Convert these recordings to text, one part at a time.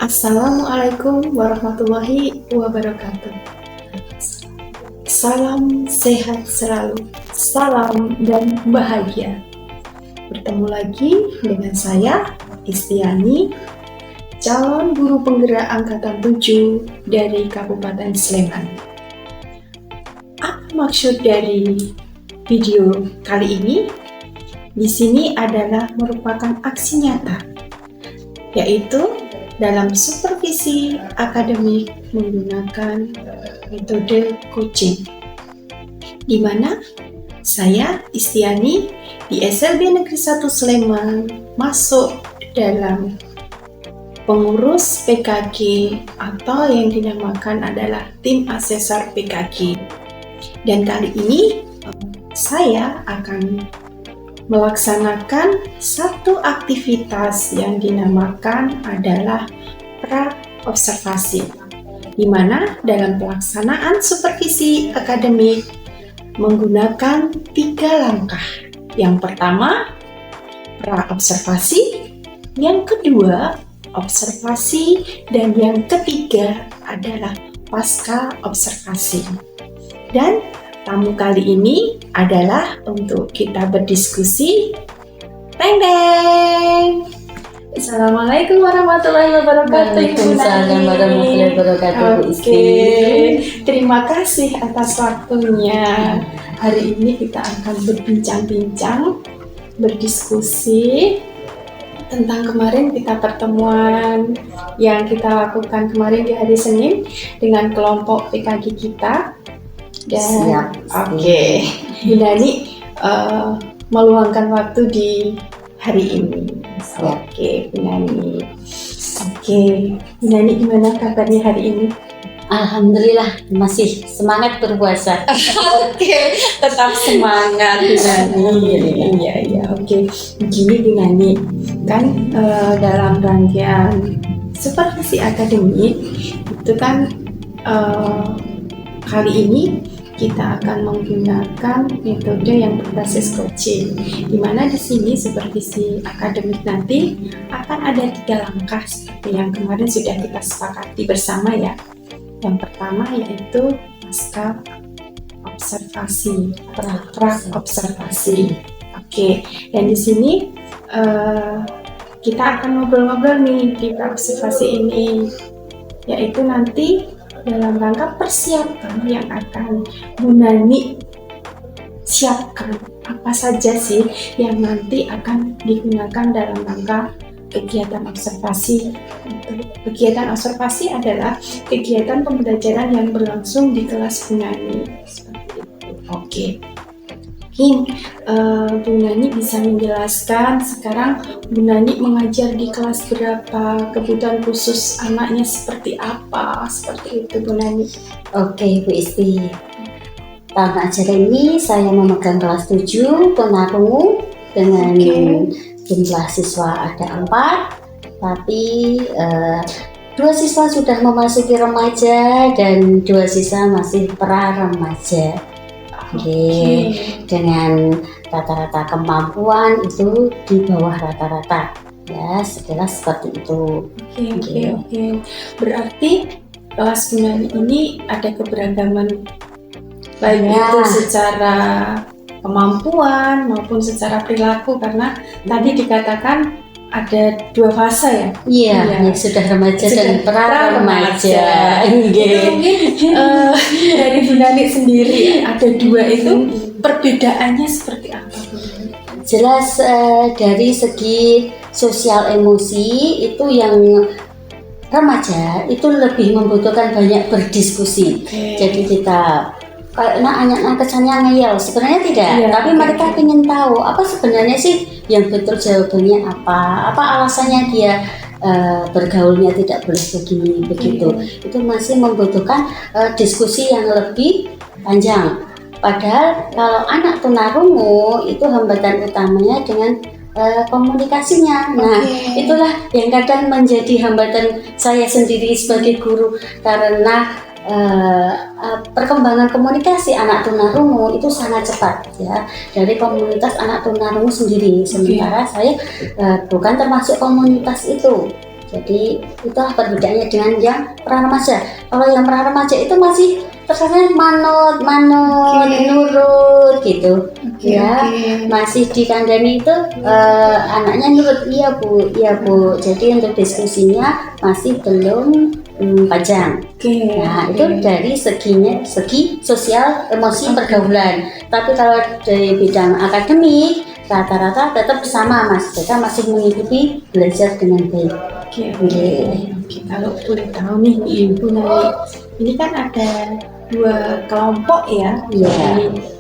Assalamualaikum warahmatullahi wabarakatuh. Salam sehat selalu, salam dan bahagia. Bertemu lagi dengan saya, Istiani, calon guru penggerak angkatan 7 dari Kabupaten Sleman. Apa maksud dari video kali ini? Di sini adalah merupakan aksi nyata, yaitu dalam supervisi akademik menggunakan metode coaching, di mana saya, Istiani, di SLB Negeri 1 Sleman masuk dalam pengurus PKG atau yang dinamakan adalah tim asesor PKG. Dan kali ini saya akan melaksanakan satu aktivitas yang dinamakan adalah pra-observasi, di mana dalam pelaksanaan supervisi akademik menggunakan 3 langkah. Yang pertama, pra-observasi, yang kedua, observasi, dan yang ketiga adalah pasca observasi. Dan tamu kali ini adalah untuk kita berdiskusi. Teng teng. Assalamualaikum warahmatullahi wabarakatuh. Waalaikumsalam warahmatullahi wabarakatuh. Oke, terima kasih atas waktunya. Hari ini kita akan berbincang-bincang, berdiskusi tentang kemarin kita pertemuan yang kita lakukan kemarin di hari Senin dengan kelompok PKG kita. Dan oke, Bu Nani meluangkan waktu di hari ini. Oke, Bu Nani. Oke, Bu Nani gimana kabarnya hari ini? Alhamdulillah masih semangat berpuasa. Oke, tetap semangat Bu Nani. Iya, oke. Begini Bu Nani, kan dalam rangkaian supervisi akademik itu kan kali ini kita akan menggunakan metode yang berbasis coaching, di mana di sini supervisi akademik nanti akan ada 3 langkah seperti yang kemarin sudah kita sepakati bersama ya. Yang pertama yaitu pasca observasi, pra-observasi. Oke, dan di sini kita akan ngobrol-ngobrol nih di pra-observasi ini, yaitu nanti dalam rangka persiapan yang akan Bu Nani siapkan apa saja sih yang nanti akan digunakan dalam rangka kegiatan observasi. Kegiatan observasi adalah kegiatan pembelajaran yang berlangsung di kelas Bu Nani. Seperti itu. Oke. Mungkin Bu Nani bisa menjelaskan sekarang Bu Nani mengajar di kelas berapa, kebutuhan khusus anaknya seperti apa, seperti itu Bu Nani. Oke Bu Isti, tahun ajaran ini saya memegang kelas 7 tunarungu dengan jumlah siswa ada 4, tapi 2 siswa sudah memasuki remaja dan 2 siswa masih pra-remaja. Oke. Dengan rata-rata kemampuan itu di bawah rata-rata ya, sekilas seperti itu. Oke. Berarti kelas Bu Nani ini ada keberagaman baik itu secara kemampuan maupun secara perilaku, karena tadi dikatakan ada 2 fase ya? Iya, sudah remaja dan pra-remaja. Mungkin dari Bu Nani sendiri ada 2 itu perbedaannya seperti apa? Jelas dari segi sosial emosi itu yang remaja itu lebih membutuhkan banyak berdiskusi. Jadi kita karena anak-anak kesannya ngeyel, sebenarnya tidak, tapi mereka ingin tahu apa sebenarnya sih yang betul jawabannya apa alasannya dia bergaulnya tidak boleh begini begitu. Itu masih membutuhkan diskusi yang lebih panjang. Padahal kalau anak tunarungu itu hambatan utamanya dengan komunikasinya. Nah, itulah yang kadang menjadi hambatan saya sendiri sebagai guru, karena perkembangan komunikasi anak tunarungu itu sangat cepat ya, dari komunitas anak tunarungu sendiri. Sementara saya bukan termasuk komunitas itu. Jadi itulah perbedaannya dengan yang pra remaja. Kalau yang pra remaja itu masih terkesan manut, nurut gitu. Masih dikandani itu anaknya nurut, iya bu. Jadi untuk diskusinya masih belum panjang. Nah itu dari segi sosial, emosi, pergaulan. Tapi kalau dari bidang akademik rata-rata tetap sama mas, mereka masih mengikuti belajar dengan baik. Kalau boleh tahu nih Bu Nani, ini kan ada 2 kelompok ya,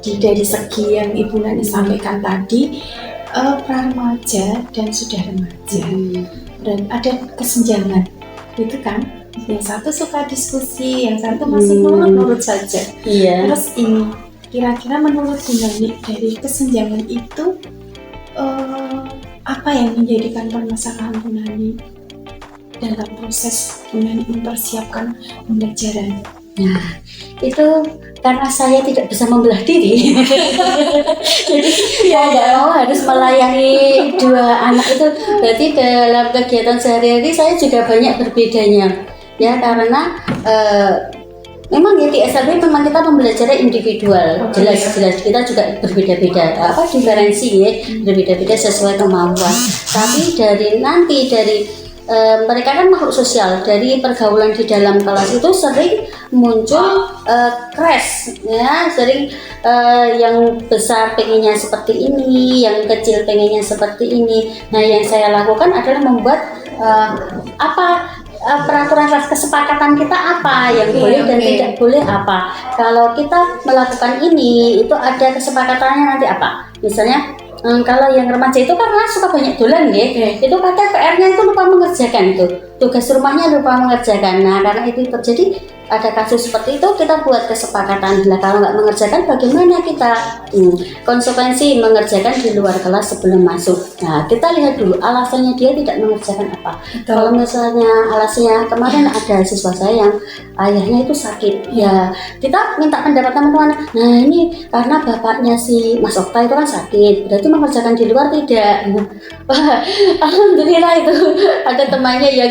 dari segi yang Ibu Nani sampaikan tadi, pra remaja dan sudah remaja, dan ada kesenjangan, gitu kan? Yang satu suka diskusi, yang satu masih nurut saja. Terus ini, kira-kira menurut Bu Nani dari kesenjangan itu apa yang menjadikan permasalahan Bu Nani dalam proses Bu Nani mempersiapkan pembelajaran? Nah, itu karena saya tidak bisa membelah diri. Jadi nggak mau harus melayani 2 anak itu. Berarti dalam kegiatan sehari-hari saya juga banyak berbedanya. Ya karena memang ya di SLB memang kita pembelajaran individual, jelas kita juga berbeda-beda, diferensi ya, berbeda-beda sesuai kemampuan. Tapi dari mereka kan makhluk sosial, dari pergaulan di dalam kelas itu sering muncul crash ya, sering yang besar pengennya seperti ini, yang kecil pengennya seperti ini. Nah yang saya lakukan adalah membuat peraturan kesepakatan kita apa yang boleh dan tidak boleh apa. Kalau kita melakukan ini itu ada kesepakatannya nanti apa, misalnya kalau yang remaja itu karena suka banyak dolan ya, itu kadang PR-nya itu lupa mengerjakan, itu tugas rumahnya lupa mengerjakan. Nah karena itu terjadi ada kasus seperti itu, kita buat kesepakatan. Nah kalau nggak mengerjakan bagaimana kita konsekuensi mengerjakan di luar kelas sebelum masuk. Nah kita lihat dulu alasannya dia tidak mengerjakan apa. Kalau misalnya alasannya kemarin ada siswa saya yang ayahnya itu sakit, ya kita minta pendapat teman-teman. Nah ini karena bapaknya si Mas Okta itu kan sakit, berarti mengerjakan di luar tidak. Alhamdulillah itu ada temannya yang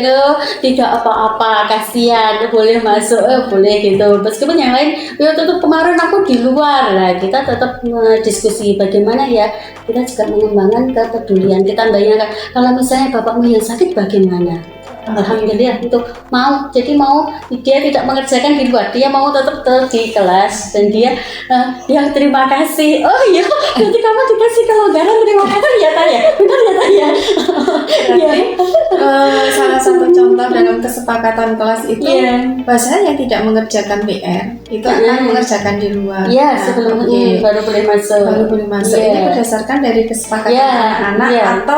tidak apa-apa, kasihan, boleh masuk, boleh gitu. Meskipun yang lain ya tetap kemarin aku di luar. Nah kita tetap diskusi bagaimana ya kita juga mengembangkan kepedulian. Kita bayangkan kalau misalnya bapakmu yang sakit bagaimana. Alhamdulillah itu mau, jadi mau dia tidak mengerjakan di luar, dia mau tetap di kelas dan dia ya terima kasih. Oh iya, nanti kamu dikasih kelonggaran, terima kasih ya Taya, benar ya Taya. Salah satu contoh dalam kesepakatan kelas itu bahasanya yang tidak mengerjakan PR itu akan mengerjakan di luar. Ya sebelum baru boleh masuk. Ini berdasarkan dari kesepakatan anak-anak atau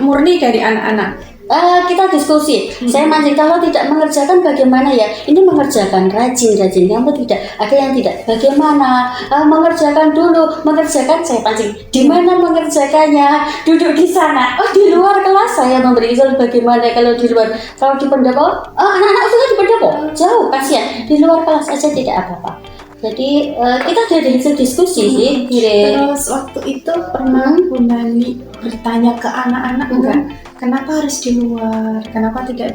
murni dari anak-anak. Kita diskusi. Saya mancing kalau tidak mengerjakan bagaimana ya? Ini mengerjakan rajin, kamu tidak. Ada yang tidak. Bagaimana? Mengerjakan dulu. Mengerjakan saya pancing. Di mana mengerjakannya? Duduk di sana. Oh di luar kelas saya memberi izin. Bagaimana kalau di luar? Kalau di pendopo? Anak-anak sudah di pendopo. Jauh kasihan. Di luar kelas aja tidak apa-apa. Jadi kita dari hasil diskusi sih. Terus waktu itu pernah Bu Nani bertanya ke anak-anak enggak? Kenapa harus di luar? Kenapa tidak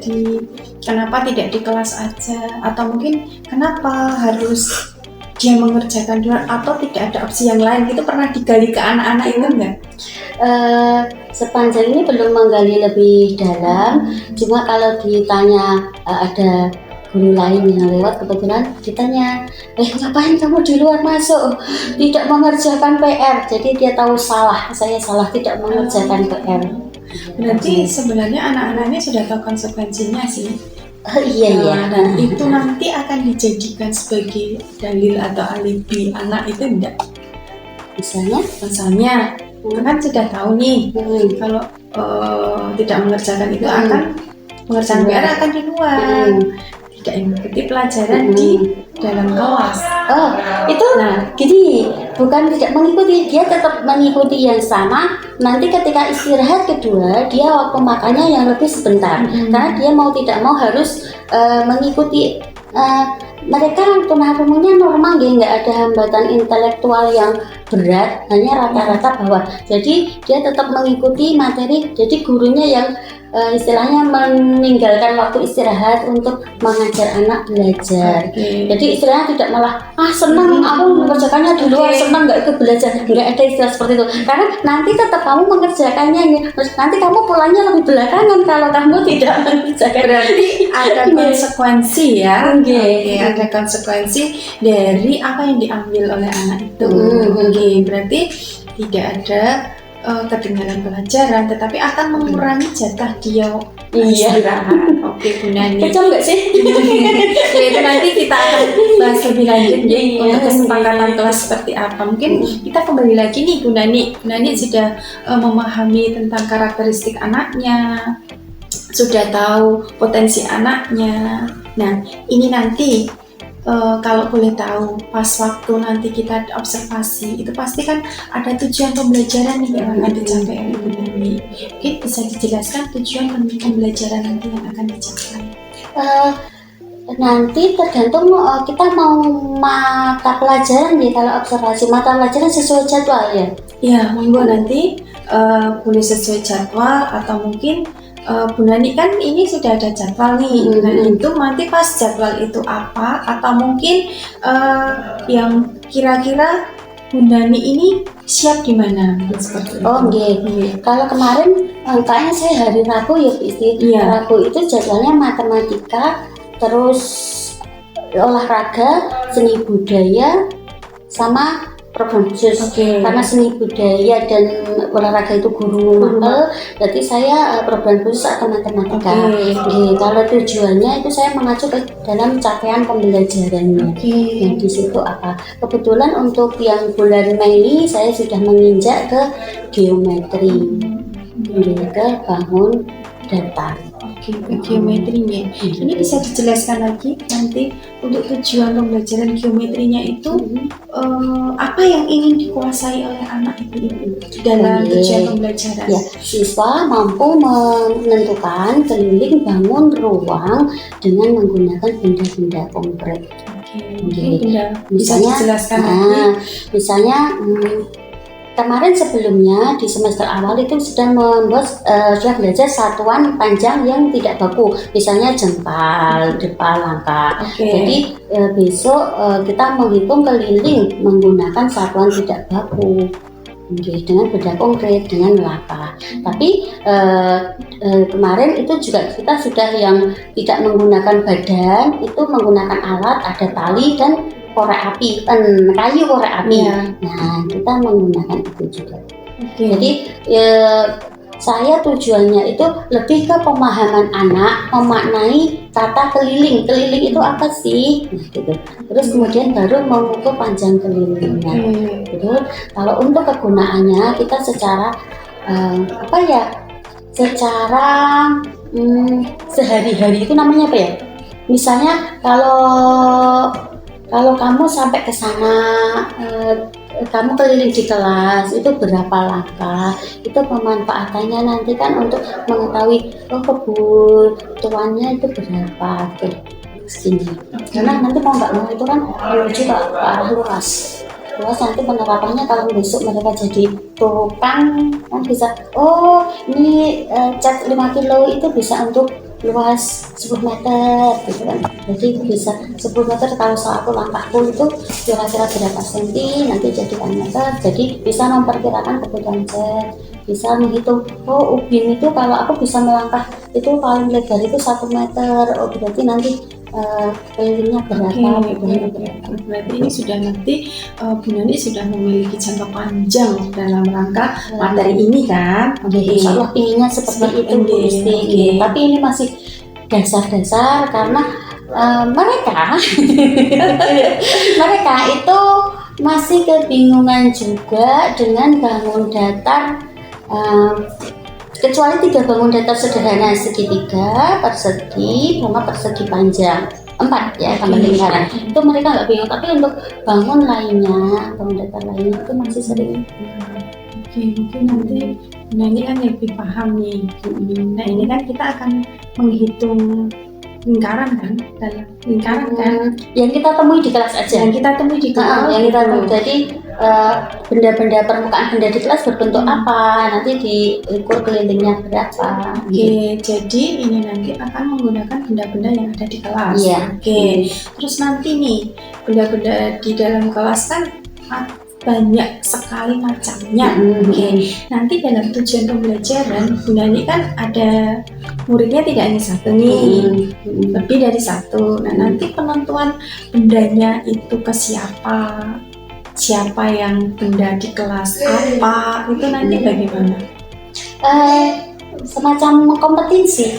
di kelas aja? Atau mungkin kenapa harus dia mengerjakan di luar atau tidak ada opsi yang lain? Itu pernah digali ke anak-anak itu enggak? Sepanjang ini belum menggali lebih dalam. Cuma kalau ditanya ada guru lain yang lewat, kebetulan ditanya, ngapain kamu di luar masuk? Tidak mengerjakan PR. Jadi dia tahu saya salah tidak mengerjakan PR. Berarti sebenarnya anak-anaknya sudah tahu konsekuensinya sih. Iya. Dan itu nanti akan dijadikan sebagai dalil atau alibi anak itu enggak? Misalnya kan sudah tahu nih kalau tidak mengerjakan itu akan mengerjakan PR akan di luar. Tidak mengikuti pelajaran di dalam kelas. Itu gini, bukan tidak mengikuti, dia tetap mengikuti yang sama. Nanti ketika istirahat kedua, dia waktu makannya yang lebih sebentar. Karena dia mau tidak mau harus mengikuti. Mereka tunarungunya normal ya, nggak ada hambatan intelektual yang berat, hanya rata-rata bawah. Jadi dia tetap mengikuti materi. Jadi gurunya yang istilahnya meninggalkan waktu istirahat untuk mengajar anak belajar. Jadi istilahnya tidak malah senang aku mengerjakannya di luar, senang nggak ikut belajar, nggak ada istilah seperti itu. Karena nanti tetap kamu mengerjakannya, nanti kamu pulangnya lebih belakangan kalau kamu tidak mengerjakan. Berarti ada konsekuensi ya. Ada konsekuensi dari apa yang diambil oleh anak itu. Berarti tidak ada ketinggalan pelajaran, tetapi akan mengurangi jatah dia istirahat. Bu Nani. Kecil nggak sih? Ya, itu nanti kita akan bahas lebih lanjut ya untuk kesepakatan kelas seperti apa. Mungkin kita kembali lagi nih Bu Nani. Bu Nani sudah memahami tentang karakteristik anaknya, sudah tahu potensi anaknya. Nah, ini nanti kalau boleh tahu, pas waktu nanti kita observasi, itu pasti kan ada tujuan pembelajaran nih yang akan dicapai oleh Bu Nani. Mungkin bisa dijelaskan tujuan pembelajaran nanti yang akan dicapai. Nanti tergantung kita mau mata pelajaran nih. Kalau observasi mata pelajaran sesuai jadwal ya. Ya, monggo nanti boleh sesuai jadwal atau mungkin Bu Nani kan ini sudah ada jadwal nih. Nah itu nanti pas jadwal itu apa, atau mungkin yang kira-kira Bu Nani ini siap di mana seperti itu. Kalau kemarin kayaknya saya hari Rabu ya Bu. Rabu itu jadwalnya matematika, terus olahraga, seni budaya, sama program khusus. Karena seni budaya dan olahraga itu guru mapel, berarti saya program khusus atau matematika. Kalau tujuannya itu saya mengacu ke dalam capaian pembelajarannya. Nah di situ apa? Kebetulan untuk yang bulan Mei saya sudah menginjak ke geometri, ke bangun datar. Geometrinya. Ini bisa dijelaskan lagi nanti untuk tujuan pembelajaran geometrinya itu apa yang ingin dikuasai oleh anak itu dalam tujuan pembelajaran. Ya, siswa mampu menentukan keliling bangun ruang dengan menggunakan benda-benda konkret. Bisa dijelaskan lagi. Misalnya kemarin sebelumnya di semester awal itu sudah belajar satuan panjang yang tidak baku, misalnya jempal, depal, langkah. Jadi besok kita menghitung keliling menggunakan satuan tidak baku dengan benda konkret, dengan langkah. Tapi kemarin itu juga kita sudah yang tidak menggunakan badan, itu menggunakan alat, ada tali dan korek api, kayu korek api. Nah kita menggunakan itu juga. Jadi saya tujuannya itu lebih ke pemahaman anak, memaknai kata keliling. Keliling itu apa sih? Nah, gitu. Terus kemudian baru mengukur panjang kelilingnya. Gitu. Kalau untuk kegunaannya kita secara secara sehari-hari itu namanya apa ya? Misalnya kalau kamu sampai ke sana, kamu keliling di kelas, itu berapa langkah, itu pemanfaatannya nanti kan untuk mengetahui kebutuhannya itu berapa, segini. Karena nanti mau nggak mau itu kan menuju ke arah luas. Nanti penerapannya kalau besok mereka jadi tukang kan bisa, ini cat 5 kilo itu bisa untuk luas 10 meter gitu kan. Jadi bisa 10 meter kalau satu langkahku itu kira-kira berapa senti, nanti jadikan meter. Jadi bisa memperkirakan kebutuhan cat, bisa menghitung ubin itu kalau aku bisa melangkah itu paling lebar itu 1 meter, berarti nanti kelilingnya berapa. Berarti ini sudah nanti Bu Nani sudah memiliki jangka panjang dalam rangka materi ini kan. Insya Allah inginnya seperti itu Bu Isti. Tapi ini masih dasar-dasar karena mereka itu masih kebingungan juga dengan bangun datar, kecuali 3 bangun datar sederhana segitiga, persegi, sama persegi panjang 4 ya tambah lingkaran. Itu mereka nggak bingung, tapi untuk bangun datar lainnya itu masih sering. Mungkin nanti Nani kan lebih paham nih. Nah ini kan kita akan menghitung lingkaran kan, dalam lingkaran kan, yang kita temui di kelas aja. yang kita temui di kelas. Yang kita temui. Jadi benda-benda permukaan benda di kelas berbentuk apa, nanti diukur kelilingnya berapa. Oke, jadi ini nanti akan menggunakan benda-benda yang ada di kelas. Iya. Oke, terus nanti nih benda-benda di dalam kelas kan banyak sekali macamnya. Oke, nanti dalam tujuan pembelajaran Bunda Ni kan ada muridnya tidak hanya satu nih, lebih dari satu. Nah, nanti penentuan bendanya itu ke siapa yang benda di kelas apa, itu nanti bagaimana? Semacam kompetisi.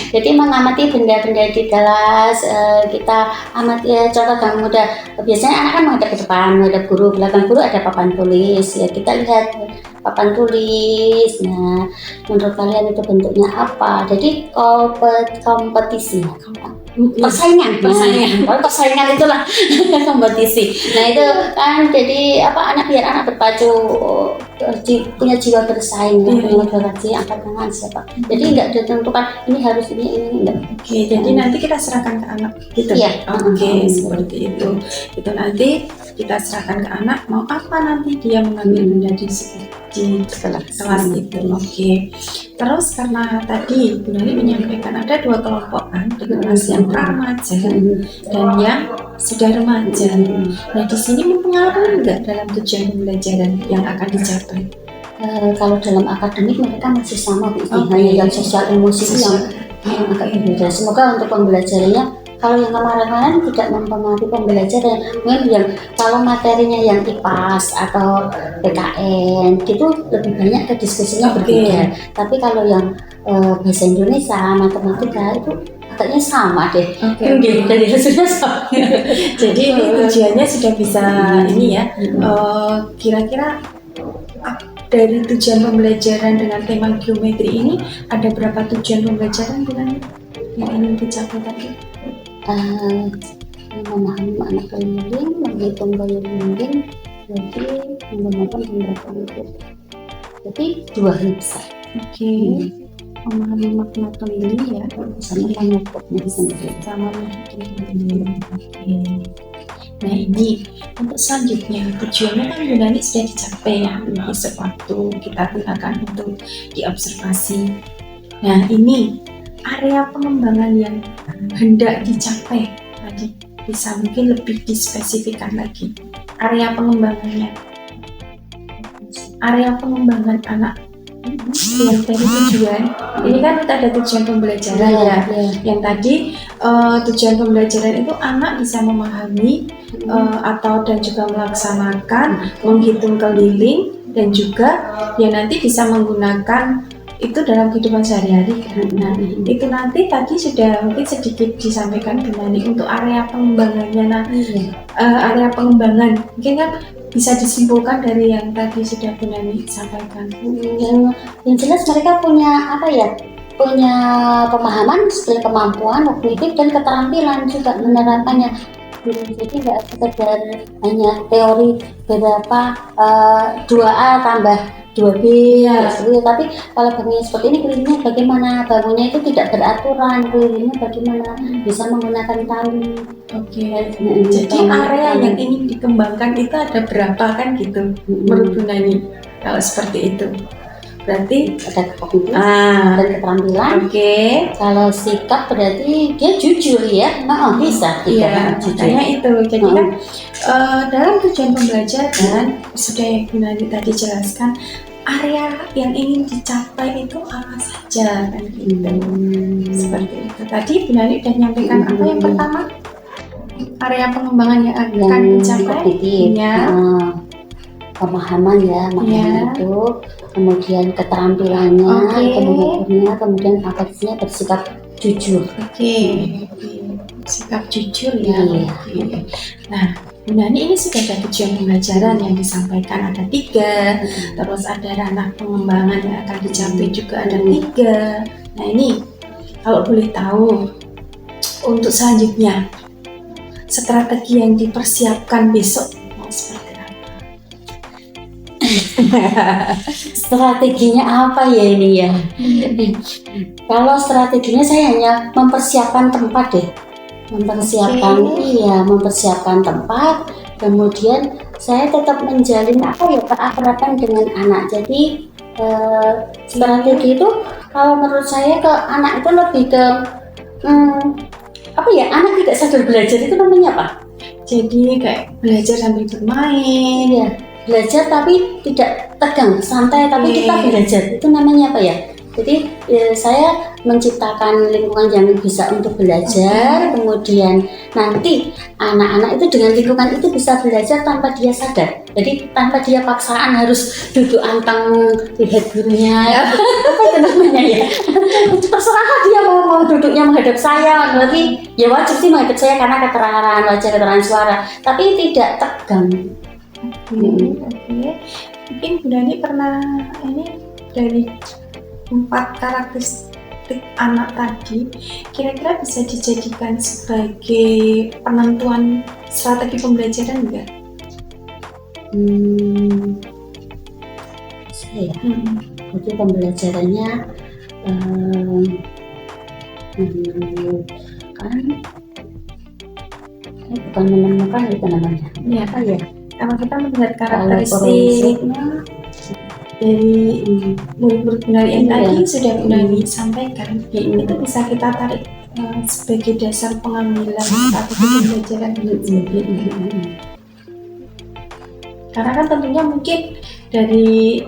Jadi mengamati benda-benda di kelas, kita amati contoh yang mudah. Biasanya anak kan menghadap ke depan, menghadap guru, belakang guru ada papan tulis, ya kita lihat papan tulis. Nah, menurut kalian itu bentuknya apa? Jadi kompetisi, persaingan itulah kompetisi. Nah itu kan jadi biar anak berpacu, punya jiwa bersaing, punya motivasi angkat tangan siapa. Jadi nggak ditentukan ini harus ini enggak. Oke, jadi nanti kita serahkan ke anak gitu. Iya. Oke, seperti itu. Itu nanti kita serahkan ke anak mau apa nanti dia mengambil benda di kelas itu. Oke. Terus karena tadi Bu Nani menyampaikan ada 2 kelompok kan, di kelas yang remaja dan yang sudah remaja. Nah, di sini mempengaruhi enggak dalam tujuan pembelajaran yang akan dicapai? Kalau dalam akademik mereka masih sama, hanya yang sosial emosi itu yang agak berbeda. Semoga untuk pembelajarannya kalau yang kemarin-kemarin tidak mempengaruhi pembelajaran, mungkin yang kalau materinya yang IPAS atau PKN gitu lebih banyak ke diskusinya berbeda. Tapi kalau yang bahasa Indonesia, matematika itu agaknya sama deh. Dari hasilnya sama. Jadi ini tujuannya sudah bisa ini ya. Kira-kira dari tujuan pembelajaran dengan tema geometri ini ada berapa tujuan pembelajaran yang ingin dicapai tadi? Memahami makna keliling, menghitung keliling, jadi menggunakan pemberatan itu. Jadi 2 hal besar. Oke. Memahami makna keliling ya, sama mengukurnya sendiri. Sama mengukurnya. Oke. Nah ini untuk selanjutnya tujuannya kan Bu Nani sudah dicapai ya, besok waktu kita gunakan untuk diobservasi. Nah ini area pengembangan yang hendak dicapai tadi bisa mungkin lebih dispesifikan lagi area pengembangannya, area pengembangan anak yang dari tujuan ini kan kita ada tujuan pembelajaran yang tadi tujuan pembelajaran itu anak bisa memahami dan juga melaksanakan menghitung keliling dan juga ya nanti bisa menggunakan itu dalam kehidupan sehari-hari kan. Nah itu nanti tadi sudah mungkin sedikit disampaikan Bu Nani untuk area pengembangannya. Area pengembangan mungkin kan bisa disimpulkan dari yang tadi sudah Bu Nani sampaikan. Yang jelas mereka punya punya pemahaman, skill, kemampuan, kognitif dan keterampilan juga menerapkannya. Jadi nggak sekedar hanya teori berapa 2A tambah 2B tapi kalau bangunnya seperti ini kelilingnya bagaimana, bangunnya itu tidak beraturan, kelilingnya bagaimana, bisa menggunakan tali. Jadi area yang ingin dikembangkan itu ada berapa kan gitu menurut Bu Nani kalau seperti itu? Berarti ada kognitif dan keterampilan. Kalau sikap berarti dia jujur ya, bisa makanya itu. Jadi kan dalam tujuan pembelajaran sudah yang Bu Nani tadi jelaskan area yang ingin dicapai itu apa saja kan gitu. Seperti itu. Tadi Bu Nani sudah menyampaikan apa yang pertama? Area pengembangan yang akan dicapai pemahaman maknanya itu, kemudian keterampilannya, kemudian kapasitasnya bersikap jujur. Sikap jujur ya. Nah Bu Nani ini sudah ada tujuan pembelajaran yang disampaikan ada 3, terus ada ranah pengembangan yang akan dicapai juga ada 3. Nah ini kalau boleh tahu untuk selanjutnya strategi yang dipersiapkan besok mau seperti apa? Strateginya apa ya ini ya? Kalau strateginya saya hanya mempersiapkan tempat deh. Mempersiapkan tempat. Kemudian saya tetap menjalin keakraban dengan anak. Jadi strategi itu kalau menurut saya ke anak itu lebih ke anak tidak sadar belajar itu namanya apa? Jadi kayak belajar sambil bermain. Ya, belajar tapi tidak tegang, santai tapi kita belajar. Itu namanya apa ya? Jadi saya menciptakan lingkungan yang bisa untuk belajar, kemudian nanti anak-anak itu dengan lingkungan itu bisa belajar tanpa dia sadar. Jadi tanpa dia paksaan harus duduk anteng lihat gurunya. Apa itu namanya ya? Terserah dia mau duduknya menghadap saya, berarti ya wajib sih menghadap saya karena keterangan wajah, keterangan suara, tapi tidak tegang. Oke. Mungkin Bu Nani pernah ini dari 4 karakteristik anak tadi kira-kira bisa dijadikan sebagai penentuan strategi pembelajaran enggak? Saya jadi pembelajarannya bukan menemukan itu namanya. Ya. Apa ya? Kalau kita melihat karakteristik dari murid-murid Bu Nani yang tadi sudah Bu Nani sampaikan, itu bisa kita tarik sebagai dasar pengambilan strategi pembelajaran. Karena kan tentunya mungkin dari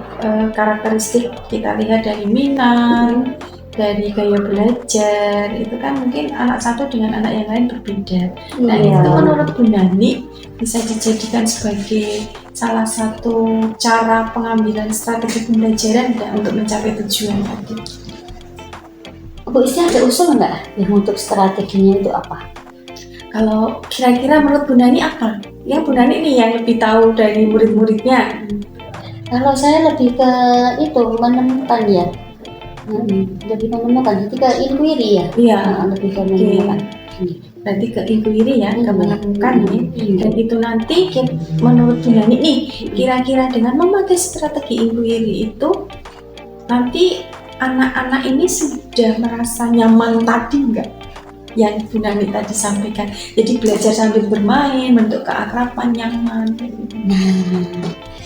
karakteristik kita lihat dari minat, dari gaya belajar, itu kan mungkin anak satu dengan anak yang lain berbeda. Nah itu menurut Bu Nani bisa dijadikan sebagai salah satu cara pengambilan strategi pembelajaran untuk mencapai tujuan tadi. Bu Isi ada usul nggak untuk strateginya itu apa? Kalau kira-kira menurut Bu Nani apa? Ya Bu Nani nih yang lebih tahu dari murid-muridnya. Kalau saya lebih ke itu menemukan ya. Lebih menemukan, jadi ke inquiry ya. Iya. Lebih ke menemukan. Berarti ke inquiry ya, ke menemukan ya. Dan itu nanti menurut Bu Nani nih, kira-kira dengan memakai strategi inquiry itu nanti anak-anak ini sudah merasa nyaman tadi enggak? Yang Bu Nani tadi sampaikan. Jadi belajar sambil bermain, bentuk keakraban, nyaman.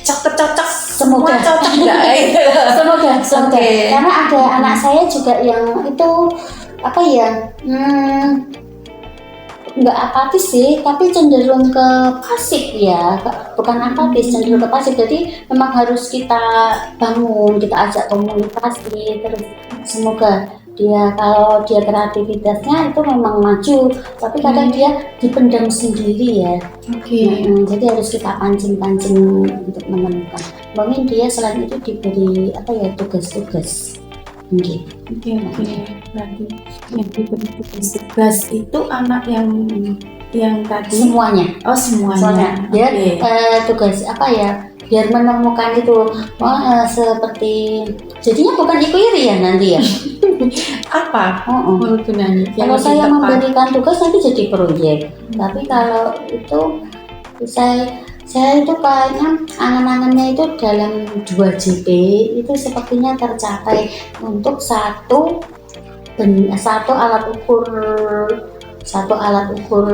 Cocok Semoga cocok enggak? Semoga. Karena ada anak saya juga yang itu nggak apatis sih, tapi cenderung ke pasif ya, bukan apatis, cenderung ke pasif. Jadi memang harus kita bangun, kita ajak komunikasi terus. Semoga kalau dia kreativitasnya itu memang maju, tapi kadang dia dipendam sendiri ya. Jadi harus kita pancing-pancing untuk menemukan. Mungkin dia selain itu diberi tugas-tugas. Oke. Berarti yang diberi tugas itu anak yang tadi semuanya. Oh semuanya. Dia tugas biar menemukan itu seperti jadinya bukan inquiry ya nanti ya. Apa? Menurut Bu Nani? Kalau saya memberikan tugas nanti jadi proyek. Tapi kalau itu saya itu kayaknya angan-angannya itu dalam 2 JP itu sepertinya tercapai untuk satu alat ukur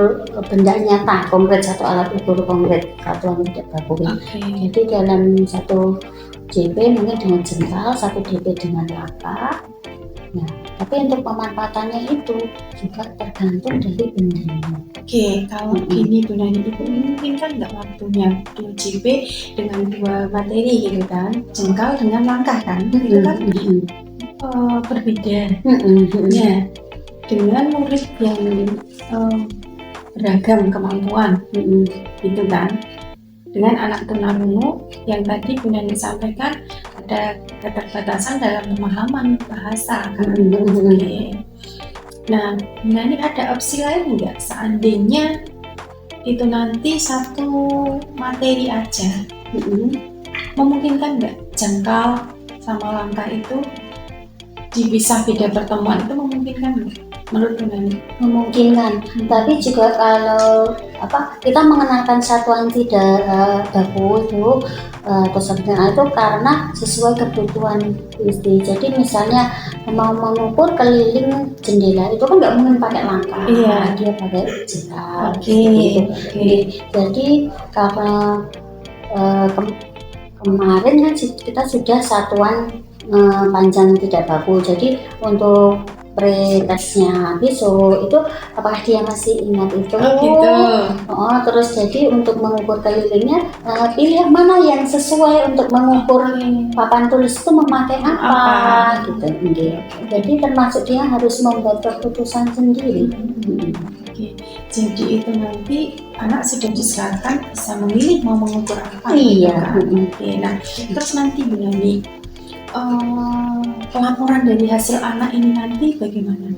benda nyata konkret, satu alat ukur konkret, satuan tidak baku. Jadi dalam 1 JP mungkin dengan jengkal, 1 JP dengan langkah. Nah, tapi untuk pemanfaatannya itu juga tergantung dari bendanya. Oke, kalau gini Bu Nani, itu mungkin kan nggak waktunya 2 JP dengan 2 materi gitu kan, jengkal dengan langkah kan, itu kan berbeda. Ya, dengan murid yang beragam kemampuan, gitu kan. Dengan anak tunarungu yang tadi Bu Nani sampaikan ada keterbatasan dalam pemahaman bahasa kan. Nah, Bu Nani ada opsi lain nggak? Seandainya itu nanti 1 materi aja, memungkinkan nggak jangkal sama langkah itu dipisah beda pertemuan, itu memungkinkan nggak? menurut Bu Nani? memungkinkan. Tapi juga kalau kita mengenalkan satuan tidak baku itu atau satuan itu karena sesuai kebutuhan istri. Jadi misalnya mau mengukur keliling jendela itu kan nggak mungkin pakai langkah, Iya. dia pakai jengkal. Oke. Jadi karena kemarin kan kita sudah satuan panjang tidak baku. Jadi untuk pre-testnya besok itu apakah dia masih ingat itu? Gitu. Terus jadi untuk mengukur kelilingnya pilih yang mana yang sesuai untuk mengukur papan tulis itu memakai apa gitu. Jadi termasuk dia harus membuat keputusan sendiri. Oke. Jadi itu nanti anak sudah diserahkan bisa memilih mau mengukur apa. Iya. Oke. Nah, terus nanti Bu Nani, pelaporan dari hasil anak ini nanti bagaimana?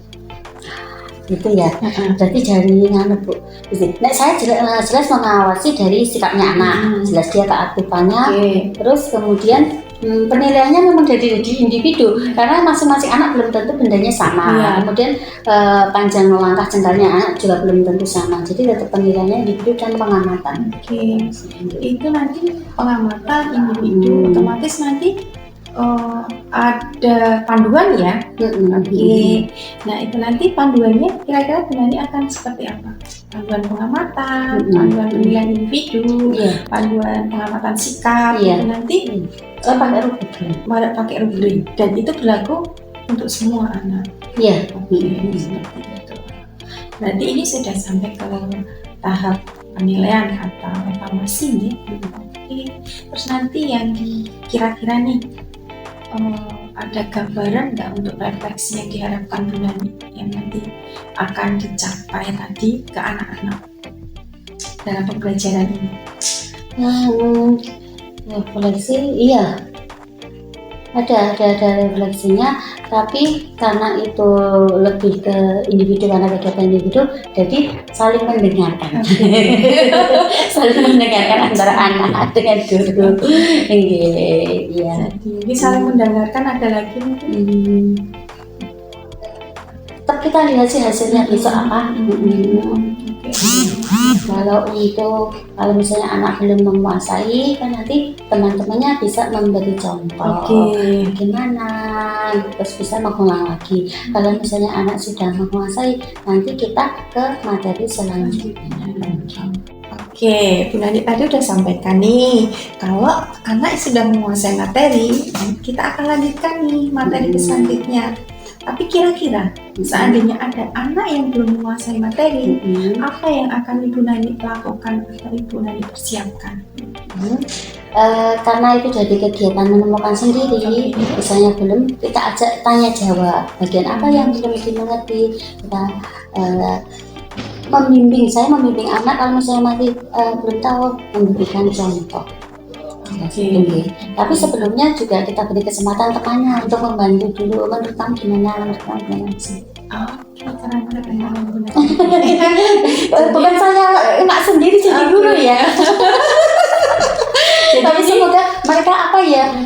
Gitu ya. Jadi dari Bu. Nah, saya jelas mengawasi dari sikapnya anak, jelas dia keaktifannya. Terus kemudian penilaiannya memang dari individu karena masing-masing anak belum tentu bendanya sama. Kemudian panjang langkah jengkalnya anak juga belum tentu sama. Jadi tetap penilaiannya individu dan pengamatan. Itu nanti pengamatan individu, otomatis nanti ada panduan ya. Nah itu nanti panduannya kira-kira Bu Nani akan seperti apa? Panduan pengamatan, panduan penilaian individu, panduan pengamatan sikap. Itu nanti pakai rubrik dan itu berlaku untuk semua anak. Seperti itu. Berarti ini sudah sampai ke tahap penilaian atau evaluasi ya. Terus nanti yang kira-kira nih ada gambaran nggak untuk refleksi yang diharapkan Bu Nani yang nanti akan dicapai tadi ke anak-anak dalam pembelajaran ini? Refleksi, iya. Ada refleksinya, tapi karena itu lebih ke individu karena kegiatan individu, jadi saling mendengarkan, saling mendengarkan antara anak dengan guru. Iya. Jadi saling mendengarkan ada lagi mungkin. Tetap kita lihat sih hasilnya besok apa. Kalau misalnya anak belum menguasai kan nanti teman-temannya bisa memberi contoh gimana, terus bisa mengulang lagi. Kalau misalnya anak sudah menguasai, nanti kita ke materi selanjutnya. Bu Nani tadi udah sampaikan nih kalau anak sudah menguasai materi, kita akan lanjutkan nih materi selanjutnya. Tapi kira-kira seandainya ada anak yang belum menguasai materi, apa yang akan Ibu Nani lakukan atau Ibu Nani persiapkan? Karena itu jadi kegiatan menemukan sendiri, misalnya belum, kita ajak tanya jawab bagian apa yang belum dimengerti. Kita saya membimbing anak kalau misalnya masih belum tahu, memberikan contoh. Tapi sebelumnya juga kita beri kesempatan temannya untuk membantu dulu, menurut kamu gimana sih? Bukan saya enak sendiri jadi guru ya. Tapi semoga mereka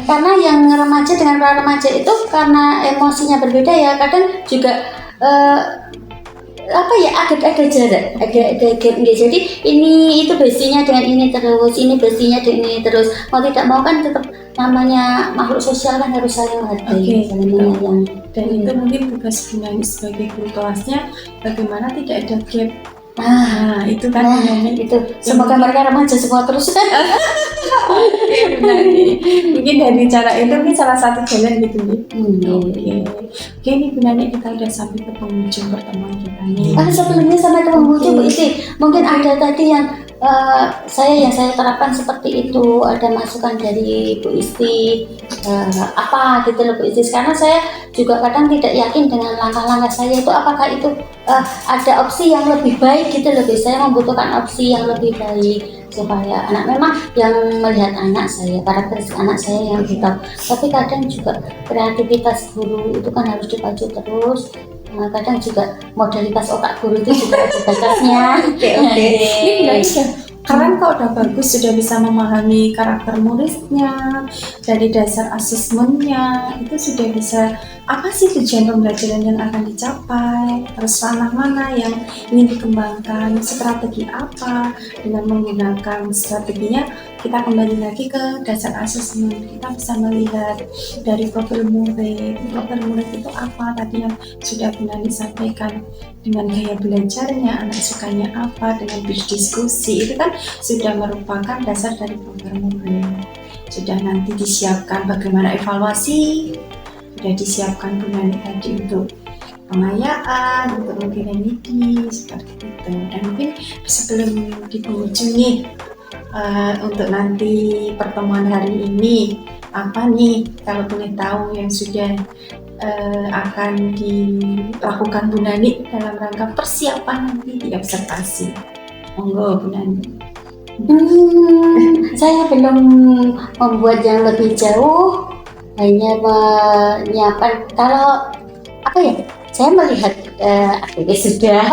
karena yang remaja dengan pra remaja itu karena emosinya berbeda ya, kadang juga ada jarak, ada gap. Jadi ini itu basinya dengan ini terus, ini basinya dengan ini terus. Mau tidak mau kan tetap namanya makhluk sosial kan harus saling menghargai, saling menyayangi. Dan itu mungkin tugas Bu Nani sebagai guru kelasnya, bagaimana tidak ada gap. Itu kan itu. Semoga mereka remaja semua terus. Mungkin dari cara itu ini salah satu jalan gitu nih. Oke, ini Bu Nani kita udah sampai ke penghujung pertemuan kita nih. Sebelumnya sampai ke penghujung Bu Isti, mungkin ada tadi yang saya terapkan seperti itu, ada masukan dari Bu Isti apa gitu loh Bu Isti, karena saya juga kadang tidak yakin dengan langkah-langkah saya itu apakah itu ada opsi yang lebih baik gitu loh. Saya membutuhkan opsi yang lebih baik supaya anak, memang yang melihat anak saya, karakteristik anak saya yang lebih tahu, tapi kadang juga kreativitas guru itu kan harus dipacu terus. Kadang juga modalitas otak guru itu juga ada batasnya. Ini kalian kok udah bagus, sudah bisa memahami karakter muridnya, dari dasar asesmennya itu sudah bisa apa sih tujuan pembelajaran yang akan dicapai, terus ranah mana yang ingin dikembangkan, strategi apa. Dengan menggunakan strateginya, kita kembali lagi ke dasar asesmen. Kita bisa melihat dari profil murid itu apa tadi yang sudah Bunda sampaikan, dengan gaya belajarnya, anak sukanya apa, dengan berdiskusi, itu kan sudah merupakan dasar dari profil murid. Sudah nanti disiapkan bagaimana evaluasi, sudah disiapkan Bunda tadi untuk pengayaan, untuk mungkin MIDI seperti itu. Dan mungkin sebelum di penghujung nih, untuk nanti pertemuan hari ini, apa nih kalau boleh tahu yang sudah akan dilakukan Bu Nani dalam rangka persiapan nanti di observasi? Monggo Bu Nani. Saya belum membuat yang lebih jauh, hanya menyiapkan. Kalau apa ya, saya melihat aktivis sudah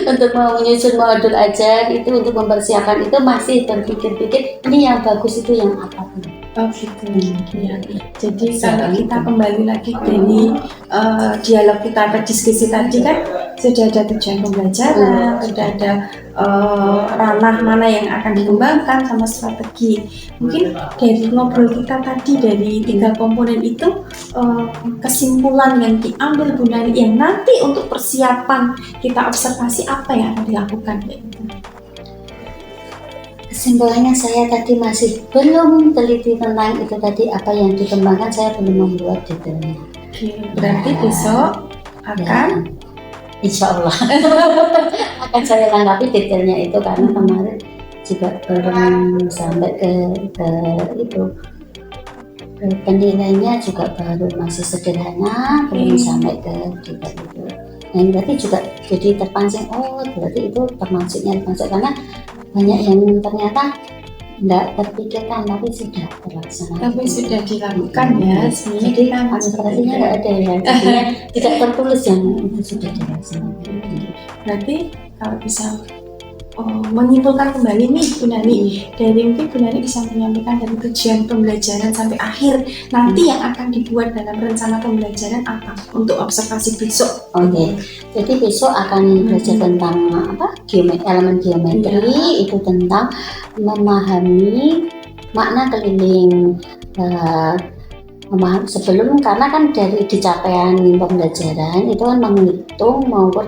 untuk menyusun modul ajar itu, untuk mempersiapkan itu masih berpikir-pikir ini yang bagus itu yang apa. Oh gitu ya. Jadi kalau kita kembali lagi dari dialog kita berdiskusi tadi kan sudah ada tujuan pembelajaran, sudah ada ranah mana yang akan dikembangkan sama strategi. Mungkin dari ngobrol kita tadi dari 3 komponen itu, kesimpulan yang diambil Bu Nani yang nanti untuk persiapan kita observasi apa yang akan dilakukan gitu. Kesimpulannya saya tadi masih belum teliti tentang itu tadi, apa yang dikembangkan saya belum membuat detailnya. Oke, berarti besok akan insya Allah akan saya lengkapi detailnya itu, karena kemarin juga belum sampai ke itu, penilaiannya juga baru masih sederhana, belum sampai ke detail itu. Nah berarti juga jadi terpancing, oh berarti itu termasuknya karena banyak yang ternyata tidak terpikirkan tapi sudah terlaksana. Tapi sudah dilakukan ya. Jadi administrasinya tidak ada ya, jadinya tidak tertulis yang itu sudah dilaksanakan. Berarti kalau bisa menyimpulkan kembali nih Bu Nani, dari mungkin Bu Nani bisa menyampaikan dari tujuan pembelajaran sampai akhir nanti yang akan dibuat dalam rencana pembelajaran apa untuk observasi besok. Oke. Jadi besok akan belajar tentang apa? Elemen geometri, itu tentang memahami makna keliling. Sebelum, karena kan dari capaian pembelajaran itu kan menghitung maupun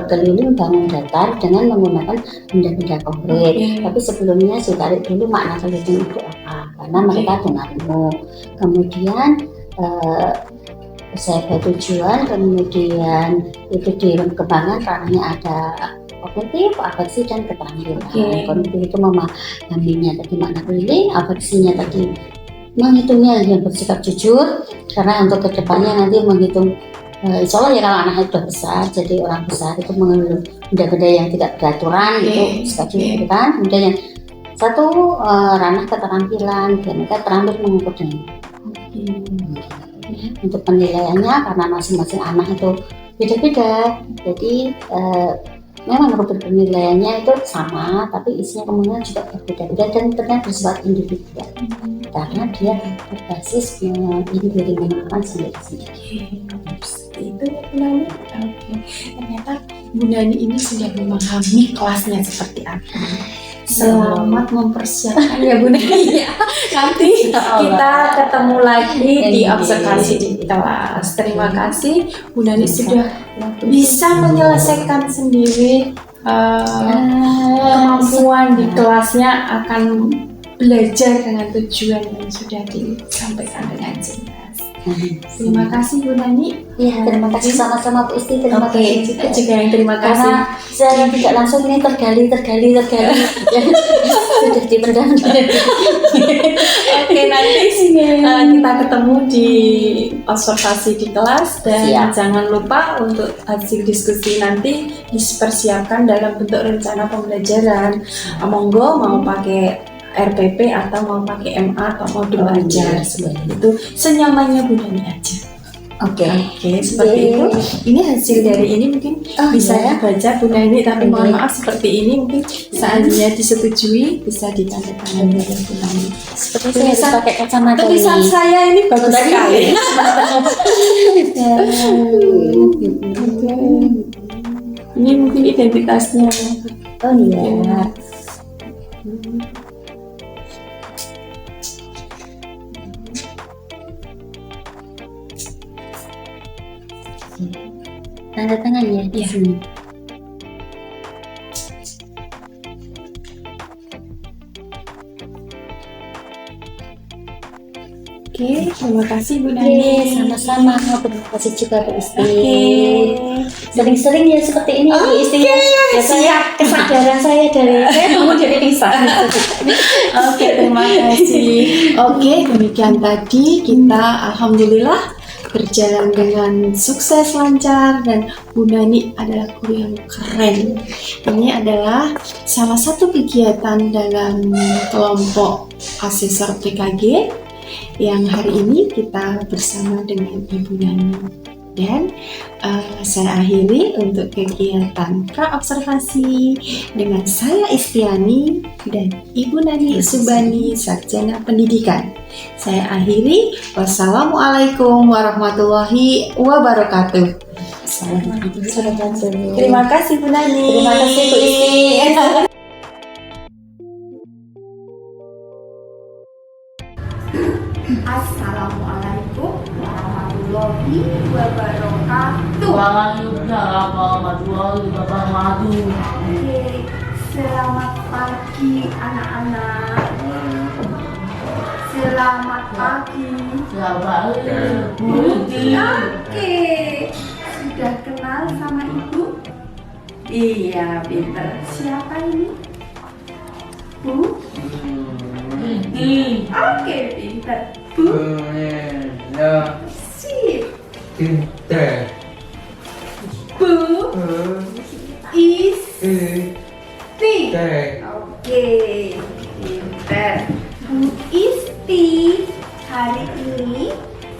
keliling bangun datar dengan menggunakan benda-benda konkret. Tapi sebelumnya ditarik dulu makna keliling itu apa, karena mereka dengarmu. Kemudian saya tujuan, kemudian itu dikembangkan ranahnya ada kognitif, afeksi, dan keterampilan. Kognitif itu memahaminya tadi makna keliling, afeksinya tadi menghitungnya yang bersikap jujur, karena untuk kedepannya nanti menghitung insya Allah ya kalau anaknya sudah besar, jadi orang besar itu mengeluh benda-benda yang tidak beraturan itu sikap jujur kan. Kemudian yang satu ranah keterampilan, dan mereka terampil mengukur dengan untuk penilaiannya, karena masing-masing anak itu beda-beda, jadi memang rubrik penilaiannya itu sama, tapi isinya kemudian juga berbeda-beda dan ternyata bersifat individual, karena dia berbasis diri menemukan sendiri-sendiri. Itu Nani. Ternyata Bu Nani ini sudah memahami kelasnya seperti apa. Selamat mempersiapkan ya Bu Nani ya. Nanti kita ketemu lagi di observasi di kelas. Terima kasih Bu Nani sudah bisa menyelesaikan sendiri kemampuan di kelasnya, akan belajar dengan tujuan yang sudah disampaikan dengan jelas. Terima kasih Bu Nani. Ya, terima kasih sama-sama Bu Isti. Terima kasih juga yang terima kasih. Karena saya tidak langsung ini tergali sudah dipendam. Oke, nanti kita ketemu di observasi di kelas, dan jangan lupa untuk hasil diskusi nanti dipersiapkan dalam bentuk rencana pembelajaran. Monggo mau pakai RPP atau mau pakai MA atau modul aja, seperti itu senyamannya Bu Nani aja. Oke. Oke, seperti itu. Ini hasil dari ini mungkin bisa ya. dibaca Bu Nani, tapi mohon Oke. maaf seperti ini mungkin seandainya disetujui bisa ditandatangani oleh Bu Nani. Seperti saya harus pakai kacamata Tulisan ini. saya ini bagus Tadi. sekali. Ini mungkin identitasnya. Oh iya. Tanda tangan ya di sini. Oke, terima kasih Bu Oke, Nani. sama-sama. Terima kasih juga Bu Isti. Oke. Sering-sering ya seperti ini Bu Isti. Ya saya kesadaran saya bangun dari pingsan. Oke, terima kasih. Oke, demikian tadi kita alhamdulillah berjalan dengan sukses lancar dan Bu Nani adalah guru yang keren. Ini adalah salah satu kegiatan dalam kelompok asesor PKG yang hari ini kita bersama dengan Ibu Nani. Dan saya akhiri untuk kegiatan pra-observasi dengan saya Istiani dan Ibu Nani Subani, Sarjana Pendidikan. Saya akhiri. Wassalamualaikum warahmatullahi wabarakatuh. Terima kasih Bu Nani. Terima kasih Bu Isti. Assalamualaikum warahmatullahi wabarakatuh. Waalaikumsalam warahmatullahi wabarakatuh. Oke, selamat pagi anak-anak. Selamat pagi. Selamat Bu Isti. Oke, sudah kenal sama Ibu? Iya, pinter. Siapa ini? Bu? Isti. Oke, pinter. Bu? Sip. Pinter. Bu? Isti. Pinter. Oke, pinter. Bu Isti, hari ini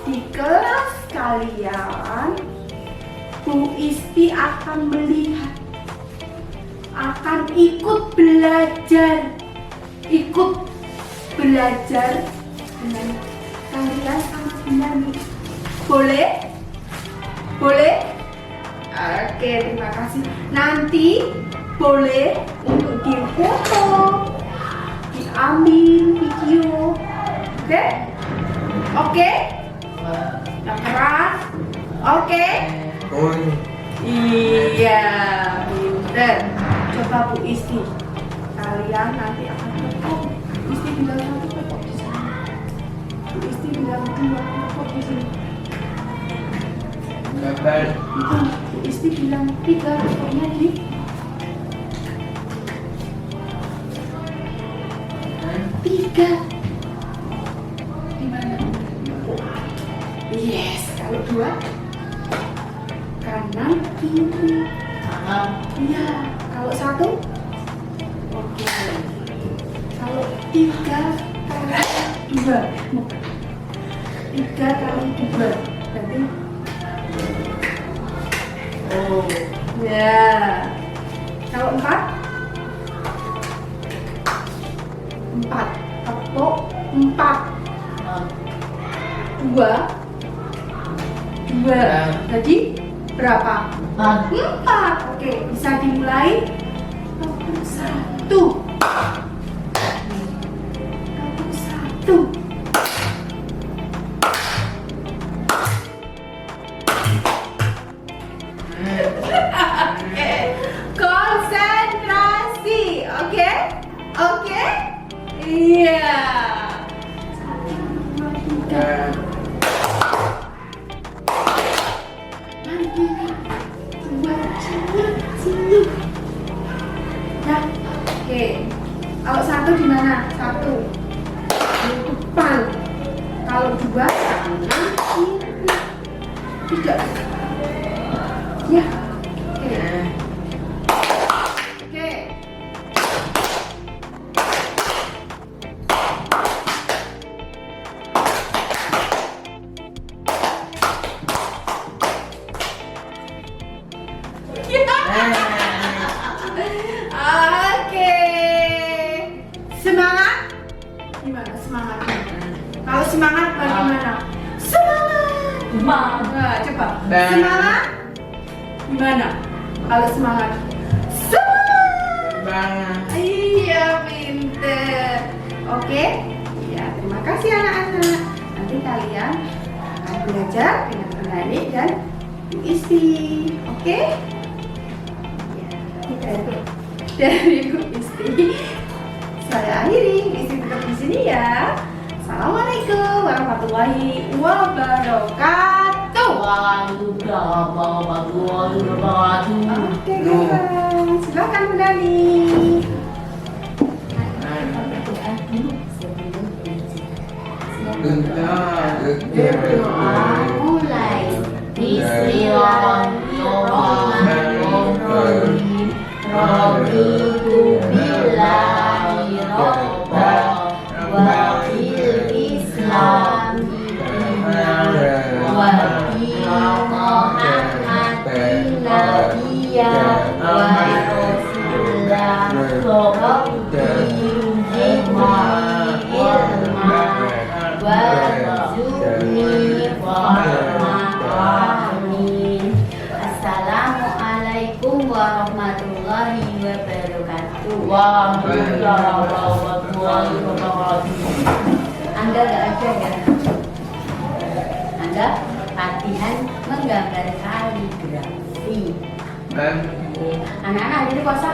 di kelas kalian, Bu Isti akan melihat, akan ikut belajar dengan kalian sama Bu Nani. Boleh? Boleh? Oke, terima kasih. Nanti boleh untuk difoto, diambil video. Oke? Oke? Yang keras? Oke? Iya, pinter. Coba Bu Isti, kalian nanti akan foto. Bu Isti bilang satu foto di sana. Bu Isti bilang dua foto di sini. Gambar. Bu Isti bilang tiga fotonya di. Tiga. Di mana? Yes, kalau dua kanan kiri. Iya, kalau satu, oke. Kalau tiga kali dua, tiga kali dua, berarti. Oh, ya. Kalau empat, tepuk empat, dua, jadi berapa? Empat. Oke, bisa dimulai. Satu. Oke, konsentrasi. Oke. Iya. Satu, dua, tiga. Sini. Ya, oke. Kalau satu di mana? Satu di depan. Kalau dua, kanan kiri. Tiga. Ya. Oke. Oke. semangat bagaimana? Semangat. Nah, coba. Semangat. Gimana? Kalau semangat. Semangat. Iya, pinter. Oke. Ya, terima kasih anak-anak. Nanti kalian akan belajar dengan Nani dan Bu Isti. Oke? Ya, dari Bu Isti. Saya akhiri. Bu Isti tetap di sini ya. Assalamualaikum warahmatullahi wabarakatuh. Waalaikumsalam warahmatullahi wabarakatuh. Oke, guys. Silakan Bu Nani. Berdoa mulai. Bismillahirrahmanirrahim. Raditu billahi robban wa bil islami dinan wa bi Muhammadin nabiyyan wa rasulan Assalamualaikum warahmatullahi wabarakatuh. Waalaikumsalam warahmatullahi wabarakatuh. Anda nggak ada ya? Anda latihan menggambar kaligrafi. Anak-anak jadi puasa?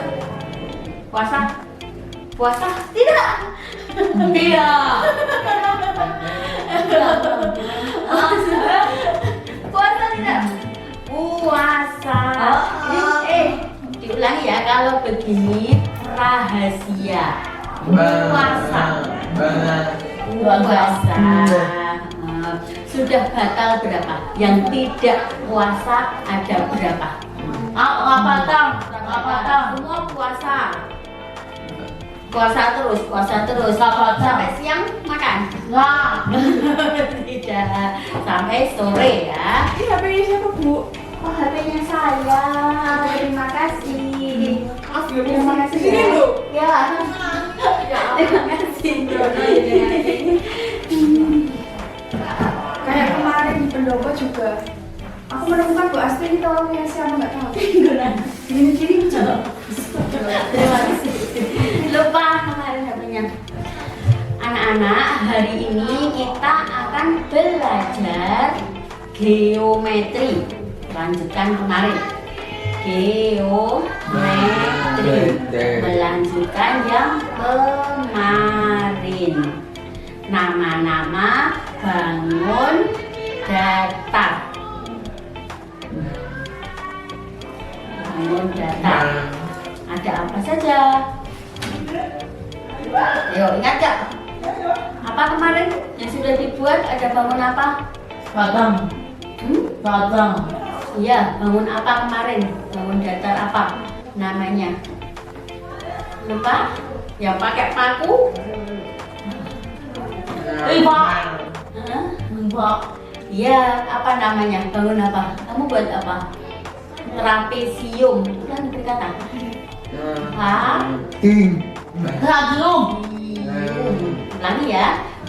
Puasa? Puasa? Tidak. Tidak. Puasa tidak? Puasa. Diulangi ya, kalau begini rahasia. Puasa. Puasa. Sudah batal berapa? Yang tidak puasa ada berapa? Apa tang? Semua puasa. Puasa terus. Sampai siang makan? Nah, Tidak. Sampai sore ya. Ini HP-nya siapa, Bu? Oh, HP-nya saya. Terima kasih. Terima kasih. Sini, Bu. Ya. Terima kasih. Kayak kemarin di pendopo juga. Aku menemukan Bu Astri ini tolong ya siapa nggak tahu. Gini coba. Terima kasih. Lupa kemarin HP-nya. Anak-anak, hari ini kita akan belajar geometri. Lanjutkan kemarin. Geometri. Melanjutkan yang kemarin. Nama-nama bangun datar. Bangun datar. Ada apa saja? Ayo, ingat gak? Apa kemarin yang sudah dibuat? Ada bangun apa? Padang. Padang. Iya, bangun apa kemarin? Bangun datar apa namanya? Lupa? Yang pakai paku? Pak. Hah? Pak. Iya, apa namanya? Bangun apa? Kamu buat apa? Trapesium. Itu kan berkata. Radium. Ulangi ya.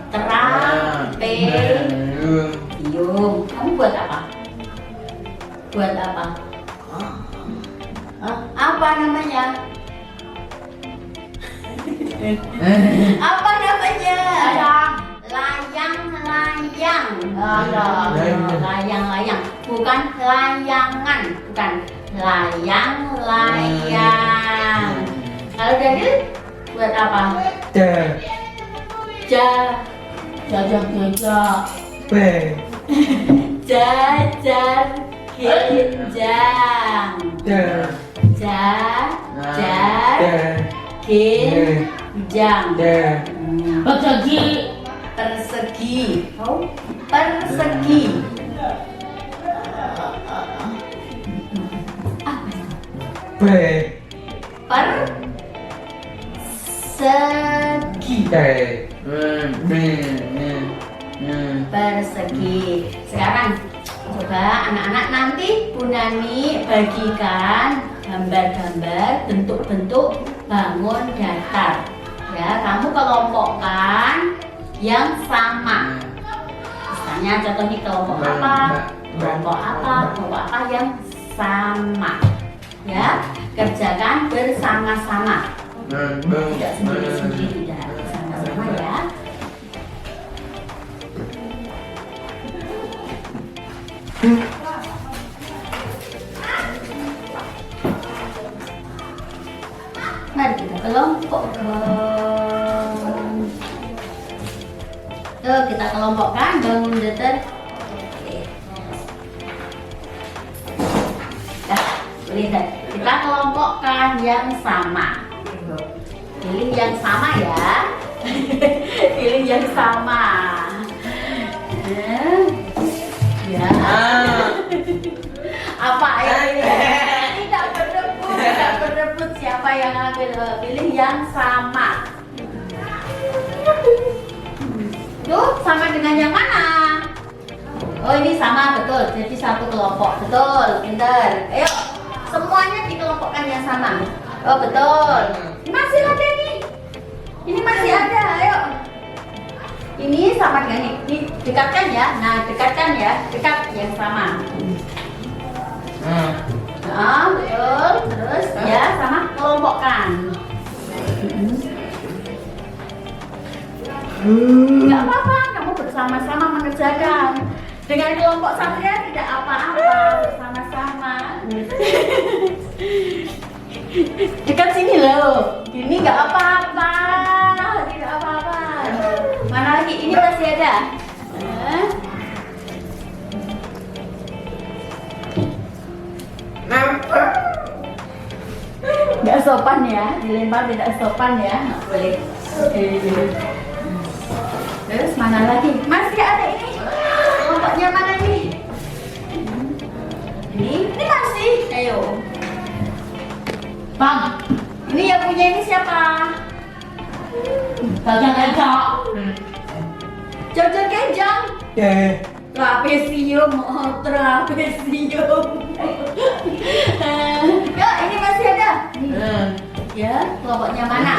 Trapesium. Kamu buat apa? Buat apa? Apa namanya? Apa namanya? Layang. Bukan layangan, bukan layang. Kalau Daniel buat apa? Jajar ginjang. Jajar ginjang. Persegi. Persegi. Persegi. Sekarang coba anak-anak nanti Bu Nani bagikan gambar-gambar bentuk-bentuk bangun datar. Ya, kamu kelompokkan yang sama. Misalnya contohnya kelompok apa yang sama. Ya, kerjakan bersama-sama. Tidak sendiri-sendiri, tidak bersama-sama ya. Mari kita kelompokkan. Tuh, kita kelompokkan bangun deter. Lihat, kita kelompokkan yang sama. Pilih yang sama ya. Pilih yang sama. Ya. Apa ya ini? Tidak berebut siapa yang ambil. Pilih yang sama. Tuh, sama dengan yang mana? Oh, ini sama, betul. Jadi satu kelompok, betul. Pintar. Ayo, semuanya dikelompokkan yang sama. Oh, betul. Masih ada nih. Ini masih ada. Ayo. Ini sama dengan ini. Dekatkan ya. Nah, dekatkan ya. Dekat yang sama. Nah, betul. Terus ya, sama kelompokkan. Enggak apa-apa, kamu bersama-sama mengerjakan. Dengan kelompok Satria tidak apa-apa, bersama-sama. Dekat sini loh. Ini enggak apa-apa. Tidak apa-apa. Mana lagi? Ini masih ada. Enggak sopan ya, dilempar tidak sopan ya. Nggak boleh. Terus mana lagi? Masih ada ini. Kelompoknya mana nih? Ini masih. Ayo. Bang, Ini yang punya ini siapa? kalian enak. Jojo Kejang. Oke. Trapesium, trapesium. Ya, ini masih ada. Ya, kelompoknya mana?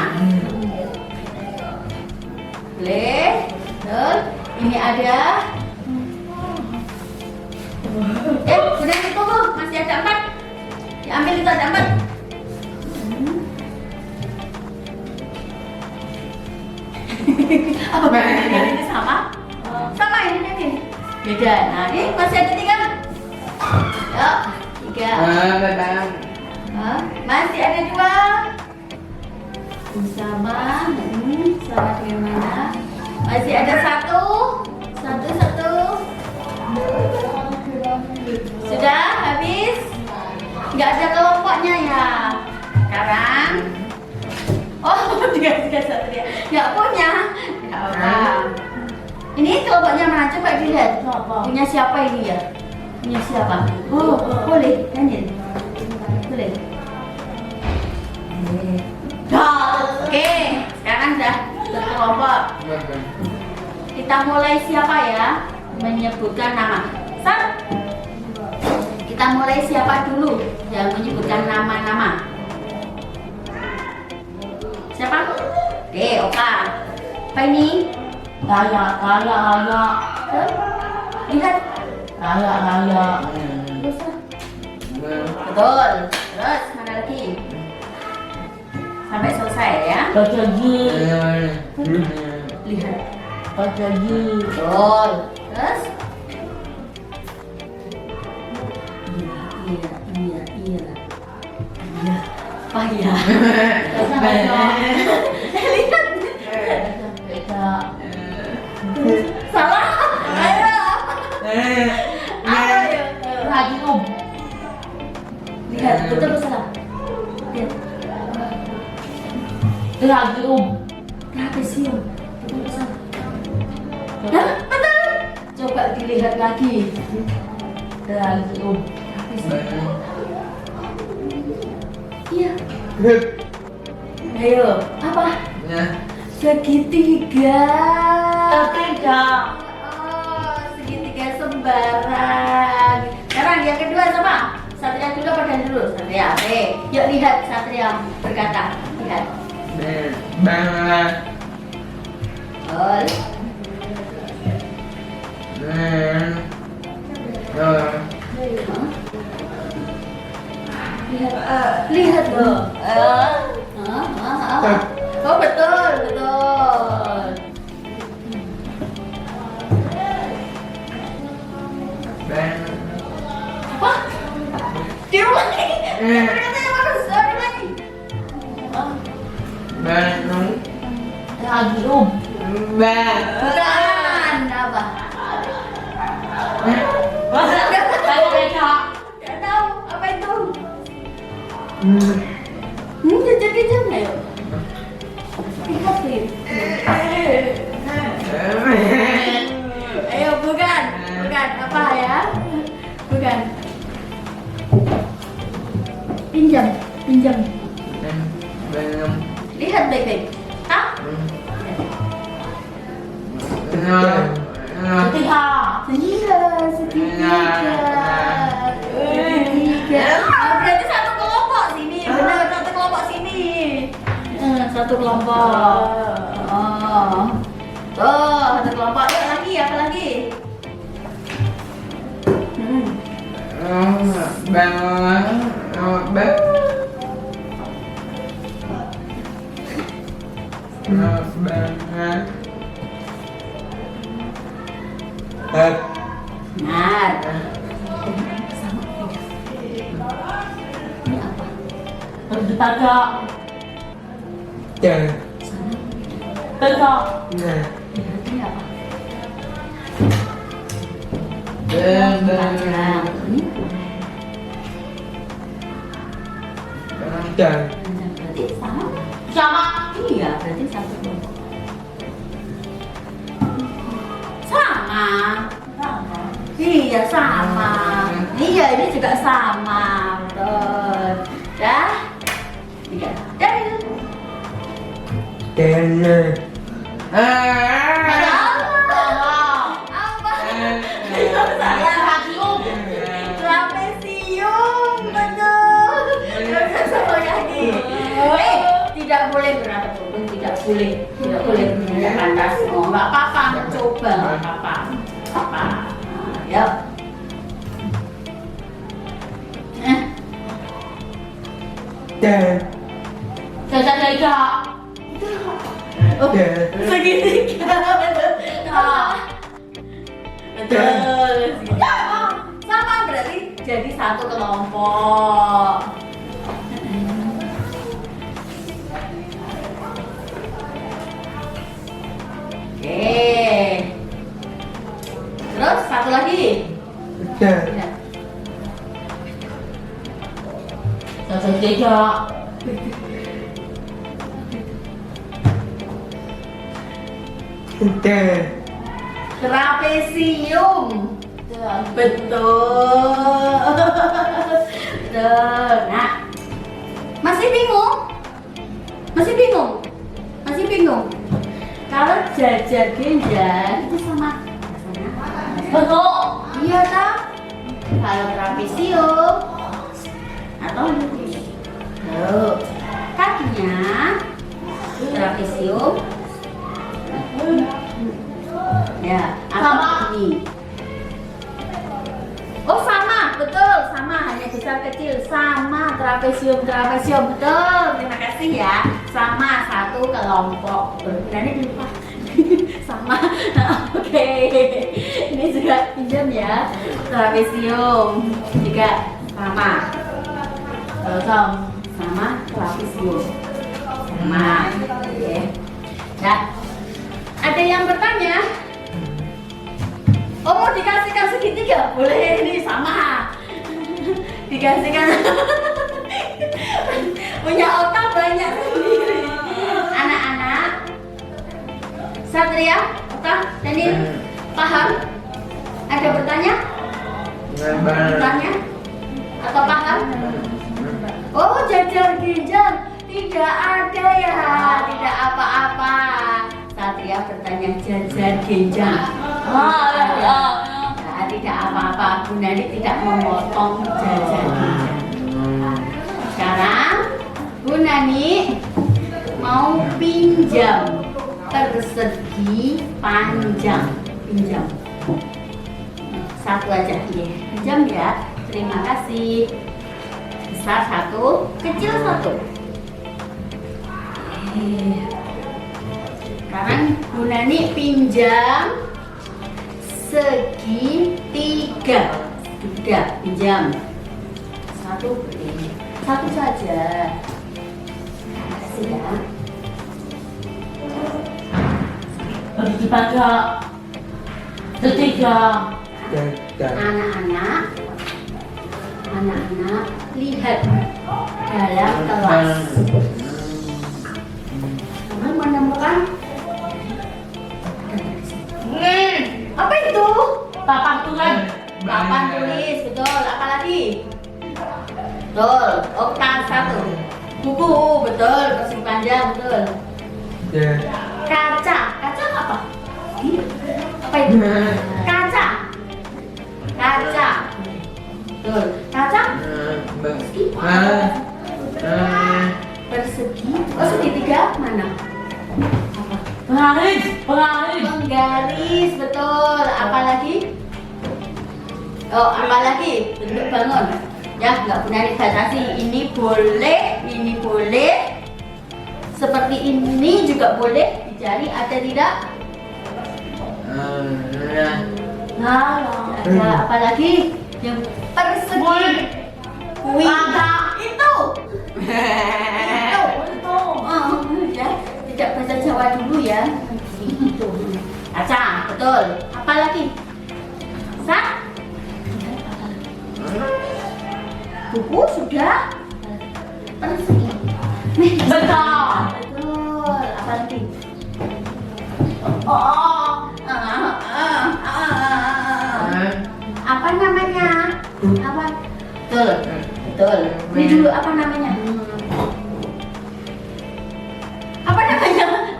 Boleh. Betul. Ini ada. Sudah ditunggu. Masih ada 4. Diambil itu ada 4. Apa bedanya? Ini sama? Sama ini. Beda. Nah, ini masih ada 3. Yuk, 3. Masih ada 2. Sama. Sama dengan mana? Masih ada 1. Sudah habis? Nggak ada kelompoknya ya? Sekarang tiga Satria nggak punya. Nggak apa. Ini kelompoknya mana? Coba dilihat. Punya siapa ini ya? Punya siapa? Oh, boleh, Daniel. Boleh. Oke, sekarang sudah berkelompok. Kita mulai siapa ya? Menyebutkan nama. Kita mulai siapa dulu yang menyebutkan nama-nama? Siapa? Oke, Oka. Apa ini? Raya. Lihat. Raya. Betul. Terus mana lagi? Sampai selesai ya. Bajagi. Lihat. Bajagi. Betul. Terus? Iya. Apa ya? Lihat. Beda. Salah. Ayo. Apa ya? Radium. Lihat. Betul atau salah? Lihat. Radium. Trapesium. Betul atau salah? Hah? Betul. Coba dilihat lagi. Radium. Iya. Ayo, apa? Segitiga. Ketiga. Oh, segitiga sembarang. Sekarang yang kedua sama. Satria dulu apa Dan dulu? Satria. Oke. Yuk lihat Satria berkata. Lihat. Lihat loh. Oh betul, betul. Wah, di rumah nih. Katanya harus di lagi. Lagi um. Bukan apa? Kayak beca. Gak tahu apa itu. Kejap-kejap nggak yuk? Lihat nih. Ayo bukan apa ya? Bukan. Pinjam. Lihat baik-baik. Hah? Ketiga. Iya, segitiga. Berarti satu kelompok sini. Benar, satu kelompok sini. Satu kelompok. Oh, satu kelompok. Yuk lagi, apa lagi? Benar. Ini apa? Bertega. Tega. Ini apa? Ini berarti sama. Sama. Iya, berarti satu kelompok. Sama. Iya, sama. Iya, ini juga sama. Betul. Dah. Tiga. Dah itu. Apa? Trapesium, betul. Sama lagi. Tidak boleh berat turun, tidak boleh menggunakan tas. Oh, nggak apa-apa, mencoba, nggak apa-apa. Ya. Caca tega. Segitiga, betul. Betul. Segitiga. Sama berarti jadi satu kelompok. Oke. Terus satu lagi. Ya. Caca tega. Trapesium. Betul. Betul. Nah, masih bingung? Kalau jajar ginjal itu sama. Betul. Iya tak? Kalau trapesium atau ini. Kakinya trapesium. Ya, atau ini. Oh sama, betul, sama, hanya besar kecil, sama trapesium, betul. Terima kasih ya, sama satu kelompok. Berarti lupa. Sama, oke. Ini juga pinjam ya, trapesium juga sama. Sama trapesium, sama. Oke. Ya, ada yang bertanya? Oh, mau dikasihkan segitiga? Boleh, ini sama. Dikasihkan. Punya otak banyak sendiri. Anak-anak, Satria, otak, Daniel, paham? Ada bertanya? Bertanya? Atau paham? Oh, jajar ginjal. Tidak ada ya, tidak apa-apa. Satria bertanya jajar ginjal. Nah, tidak apa-apa, Bu Nani tidak memotong jajar ginjal. Sekarang Bu Nani mau pinjam persegi panjang. Pinjam. satu aja. Iya. Pinjam ya. Terima kasih. Besar satu, kecil satu. Sekarang Bu Nani pinjam segitiga. Tiga pinjam. Satu beli. Satu saja. Terima kasih ya. Bertiga. Ketiga. Tiga. Anak-anak lihat dalam kelas. Kamu menemukan apa itu? Papan tulis. Papan tulis, betul. Apa lagi? Betul. Oh, tas satu. Buku, betul. Kursi panjang, betul. Kaca. Kaca apa? Apa itu? Kaca. Kaca. Betul. Kaca persegi. Oh, segitiga mana? Apa? Penggaris. Penggaris, betul. Apalagi? Oh, apalagi? Bentuk bangun. Ya, nggak benar dibatasi. Ini boleh. Seperti ini juga boleh dicari. Ada tidak? Nah, ada apalagi? Yang persegi. Kuih. Itu. Oh, ya. Tidak bahasa Jawa dulu ya. Itu. Kaca, betul. Apa lagi? Buku sudah. Persegi. Betul. Betul. Apa lagi? Apa namanya? Apa? Betul. Ini dulu apa namanya? Apa namanya?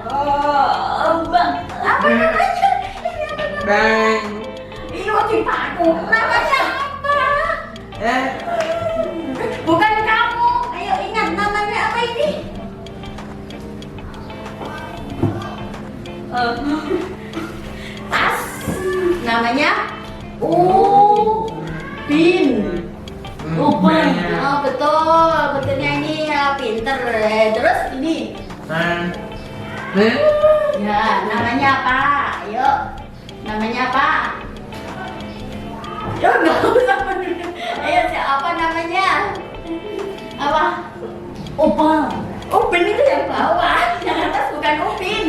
Apa namanya? Bang. Iya, cintaku. Namanya apa? Bukan kamu. Ayo ingat namanya apa ini? Tas. Namanya Upin. Upin. Oh, betul. Betulnya ini ya, pinter. Terus ini. Ya, namanya apa? Ayo. Namanya apa? Ya, nggak usah peduli. Ayo, siapa namanya? Apa? Upin itu yang bawah. Yang atas bukan Upin.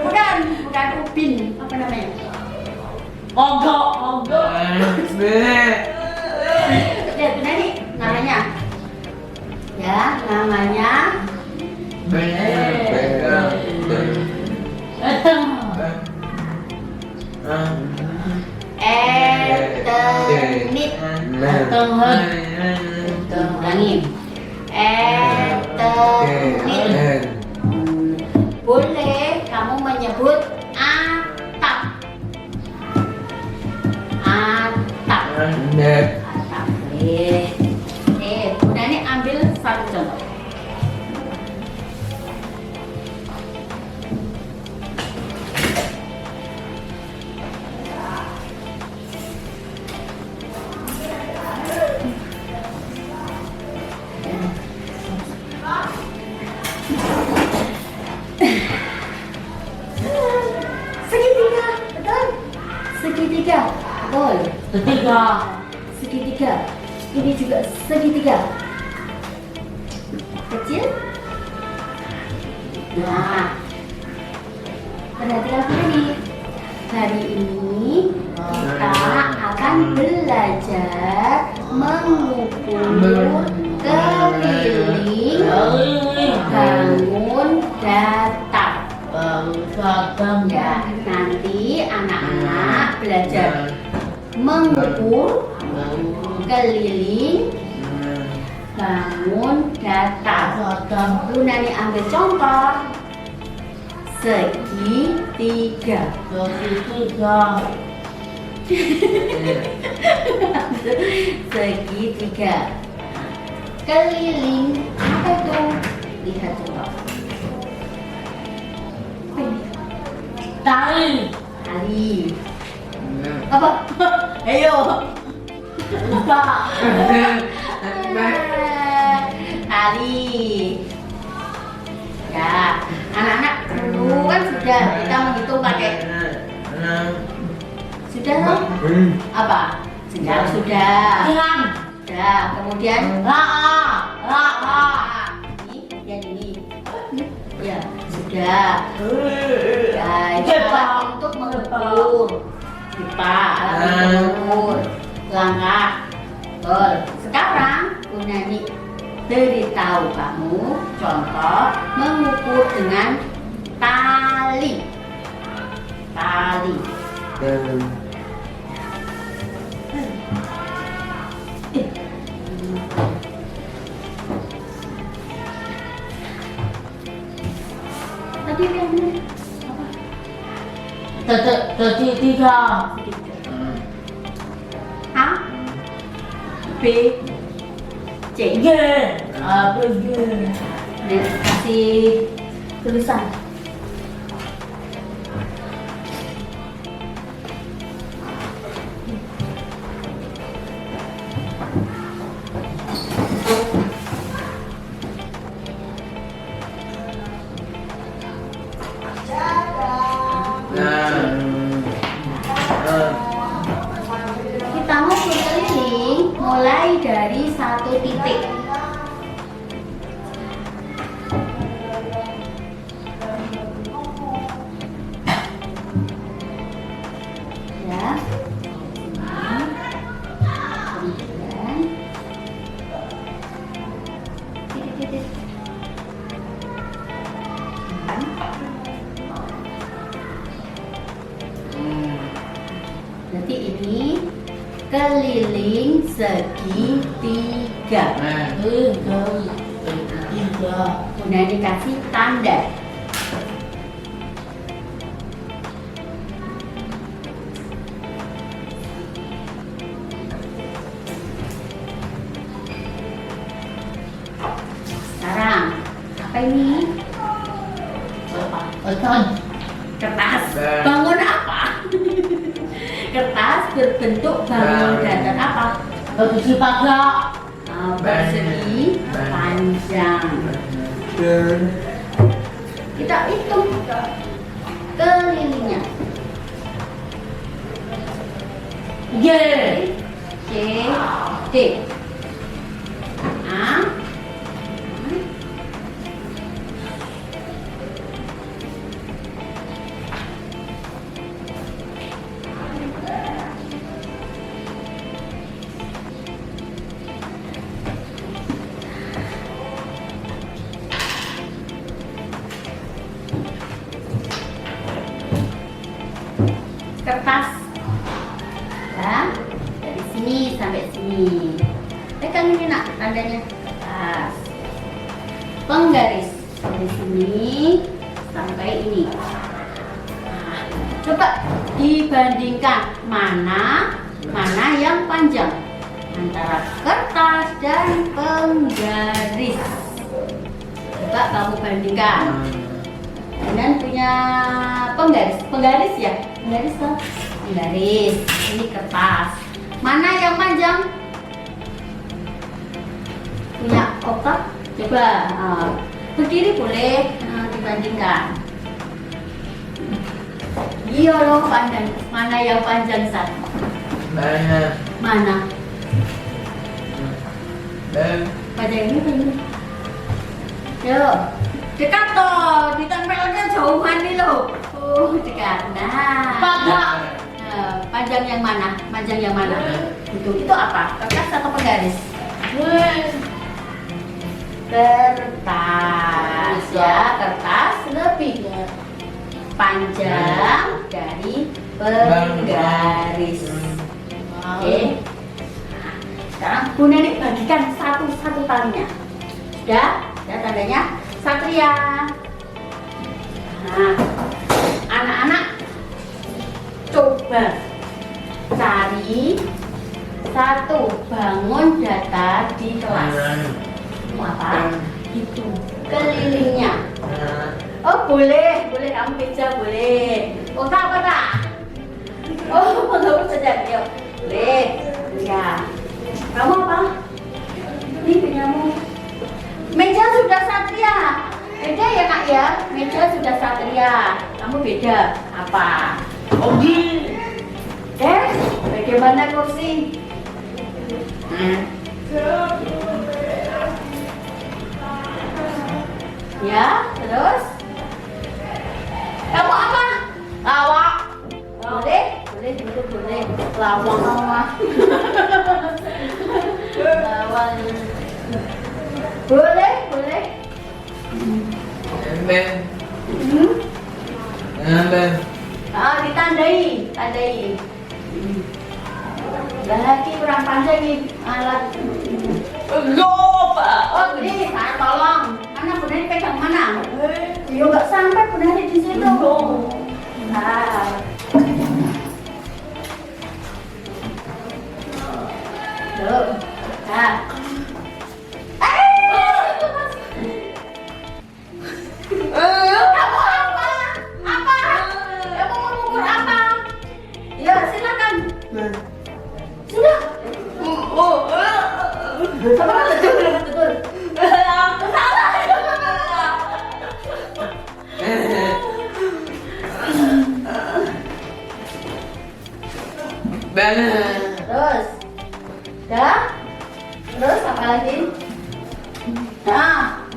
Bukan Upin. Apa namanya? Mogok. Lihat Nani, namanya. Ya, namanya. Etenit. Ulangi. Etenit. Boleh kamu menyebut atap. Atap. Atap. Udah nih ambil satu contoh. Segitiga, betul. Segitiga, betul. Segitiga. Ini juga segitiga. Kecil. Nah, perhatikan ini. Hari ini kita akan belajar mengukur keliling, bangun, datar. Ya, nanti anak-anak belajar mengukur, keliling, bangun, datar. Lu nanti ambil contoh segitiga. Segitiga. Keliling apa itu? Lihat coba. Apa ini? Tali. Tali. Apa? Ayo. Lupa. Tali. Ya, anak-anak dulu kan sudah kita menghitung pakai sudah loh. Apa? Sudah. Sudah. Kemudian ini kemudian ini. Ya, sudah. Ya, itu alat untuk mengukur. Pipa, alat mengukur. Langkah. Betul. Sekarang Gunani beritahu kamu contoh mengukur dengan tali. Tadi yang mana? Tadi 3. A, B, C. G. Apa G? Nih, kasih tulisan. Kita mau keliling mulai dari satu titik. Ya. Kemudian titik-titik. Berarti ini keliling segitiga. Kemudian dikasih tanda. Sekarang apa ini? Beton. Kertas. Bangun apa? Kertas berbentuk bangun datar apa? Bagi pagar. Persegi panjang. Kita hitung kelilingnya. G. C, D. A. Kertas ya, dari sini sampai sini. Pegang ini nak tandanya kertas. Penggaris dari sini sampai ini. Nah, coba dibandingkan mana yang panjang antara kertas dan penggaris. Coba kamu bandingkan. Dengan punya penggaris ya, penggaris kan? Penggaris, ini kertas. Mana yang panjang? Punya kotak? Coba berdiri boleh dibandingkan. Iya loh panjang. Mana yang panjang Sat? Mana? Panjang ini panjang. Yuk. Dekat toh, ditempelnya jauhan nih loh. Dekat. Nah. Panjang yang mana? Panjang yang mana? Itu apa? Kertas atau penggaris? Kertas ya, kertas lebih panjang dari penggaris. Oke. Nah, sekarang Bunda nih bagikan satu talinya. Sudah? Ya tandanya Satria. Nah, anak-anak coba cari satu bangun datar di kelas. Apa? Itu kelilingnya. Oh boleh kamu beja boleh. Kota apa tak? Oh, nggak saja. Yuk, boleh. Ya. Kamu apa? Ini punyamu. Meja sudah Satria. Beda ya kak ya. Meja sudah Satria. Kamu beda. Apa? Ogi. Bagaimana kursi? Ya, terus? Kamu apa? Lawak. Boleh? Boleh, duduk boleh. Lawang. Lawang. Boleh, boleh. Ben. Ben. Ditandai, tandai. Lah lagi kurang panjang nih alat. Lupa. Oh, ini saya tolong. Mana bunda pegang mana? Ya nggak sampai bunda di situ. Nah. Tuh. Nah. Kamu apa? Apa? Kamu mau mengukur apa? Ya, silakan. Sudah. Sabar, betul, betul. Salah. Ben. Terus. Dah? Terus apa lagi? Nah.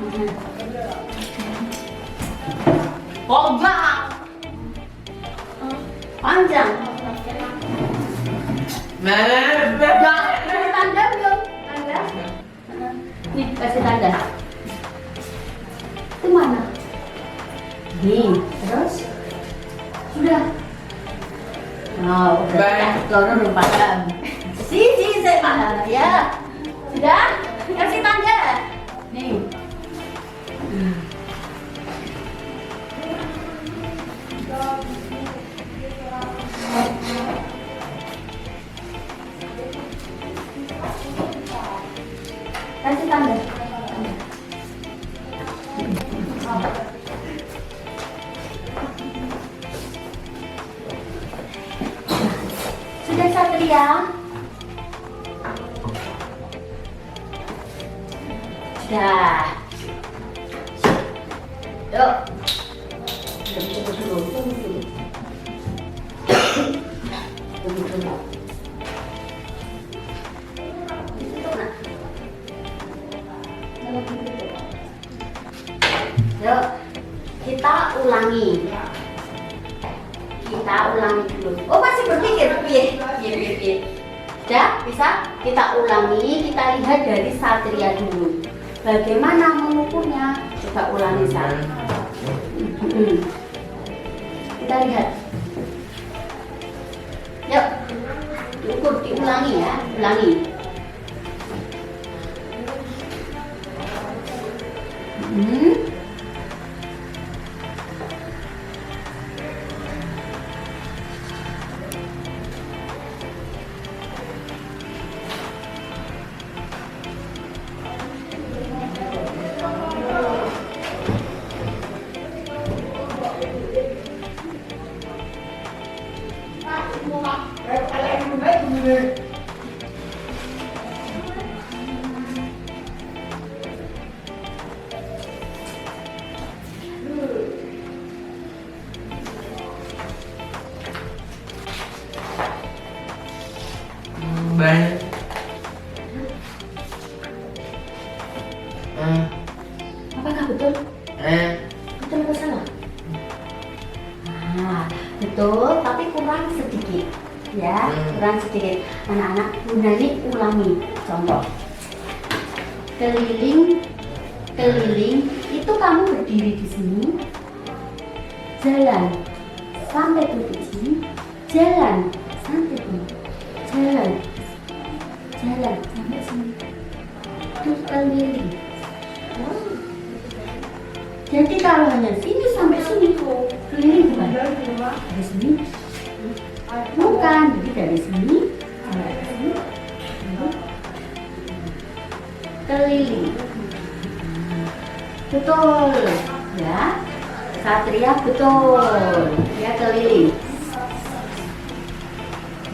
Panjang. Ben. Kasih tanda belum? Tanda? Nih, kasih tanda. Itu mana? Nih, terus? Sudah. Oh, Baik. turun belum paham. Si, saya paham. Ya. Sudah? Kasih tanda. Nih. Kasih tanda. Sudah Satria? Sudah. Yuk. Tunggu dulu. Yuk, kita ulangi. Kita ulangi dulu. Oh, masih berpikir? Piye. Sudah, bisa? Kita ulangi, kita lihat dari Satria dulu. Bagaimana mengukurnya? Coba ulangi Satria. Kita lihat. Yuk, diukur, diulangi ya, ulangi. Ben. Apakah betul? Betul atau salah? Nah, betul, tapi kurang sedikit. Ya, kurang sedikit. Anak-anak, Bunda ini ulangi. Contoh. Keliling, itu kamu berdiri di sini. Jalan sampai titik sini. Jalan sampai sini. Jalan sampai sini. Terus keliling. Jadi kalau hanya sini sampai sini, keliling bukan? Dari sini, bukan. Jadi dari sini sampai ke sini, keliling. Betul, ya. Satria betul, ya keliling.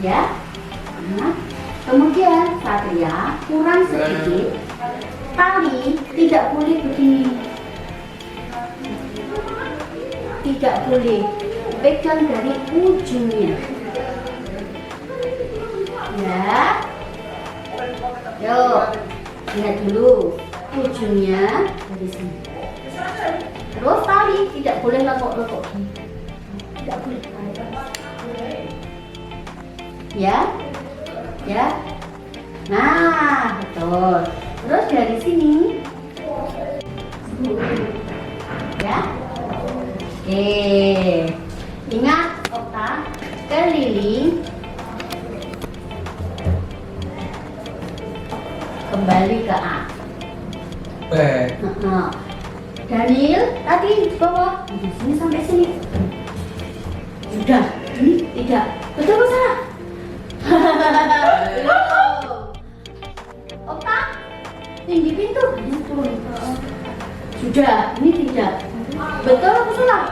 Ya. Nah, kemudian Satria kurang sedikit. Tali tidak boleh begini. Tidak boleh. Pegang dari ujungnya. Ya. Yuk, lihat dulu ujungnya dari sini. Terus tali tidak boleh lekuk-lekuk. Tidak boleh. Ya, ya. Nah, betul. Terus dari sini, ya. Oke. Ingat, Okta, keliling. Kembali ke A. B. Daniel tadi di bawah, di sini sampai sini. Sudah, ini tidak. Betul apa salah? Okta, tinggi pintu. Betul. Sudah, ini tidak. Betul apa salah?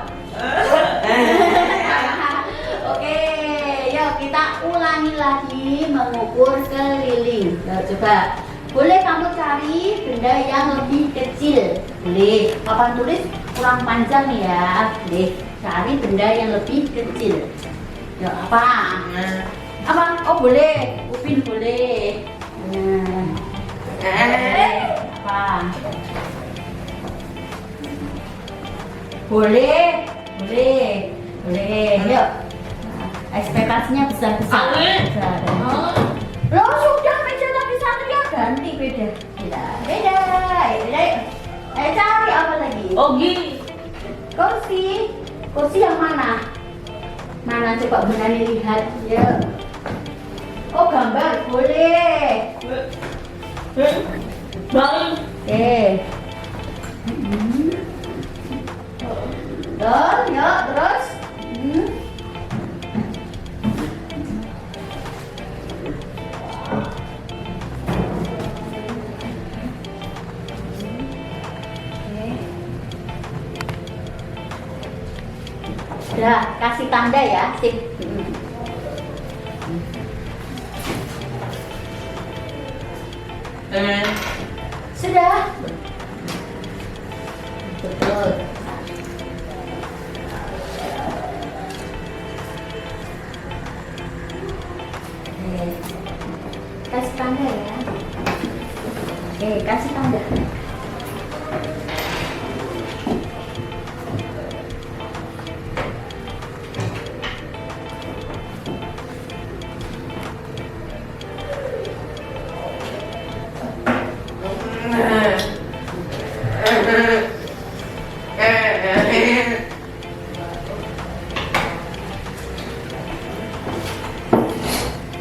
Oke, yuk kita ulangi lagi mengukur keliling. Nah, coba. Boleh kamu cari benda yang lebih kecil. Boleh. Papan tulis kurang panjang nih ya. Boleh. Cari benda yang lebih kecil. Ya apa? Apa? Oh boleh. Upin boleh. Apa? Boleh. Boleh. Boleh. Yuk. Ekspektasinya besar-besar. Loh sudah meja tapi Satria ganti beda. Beda. Ayo cari apa lagi? Ogi. Kursi. Kursi yang mana? Mana coba Bunani lihat ya. Oh gambar boleh. Bang. Betul, yuk terus. Sudah, kasih tanda ya, sip. Sudah. Betul. Kasih tanda ya. Oke, kasih tanda.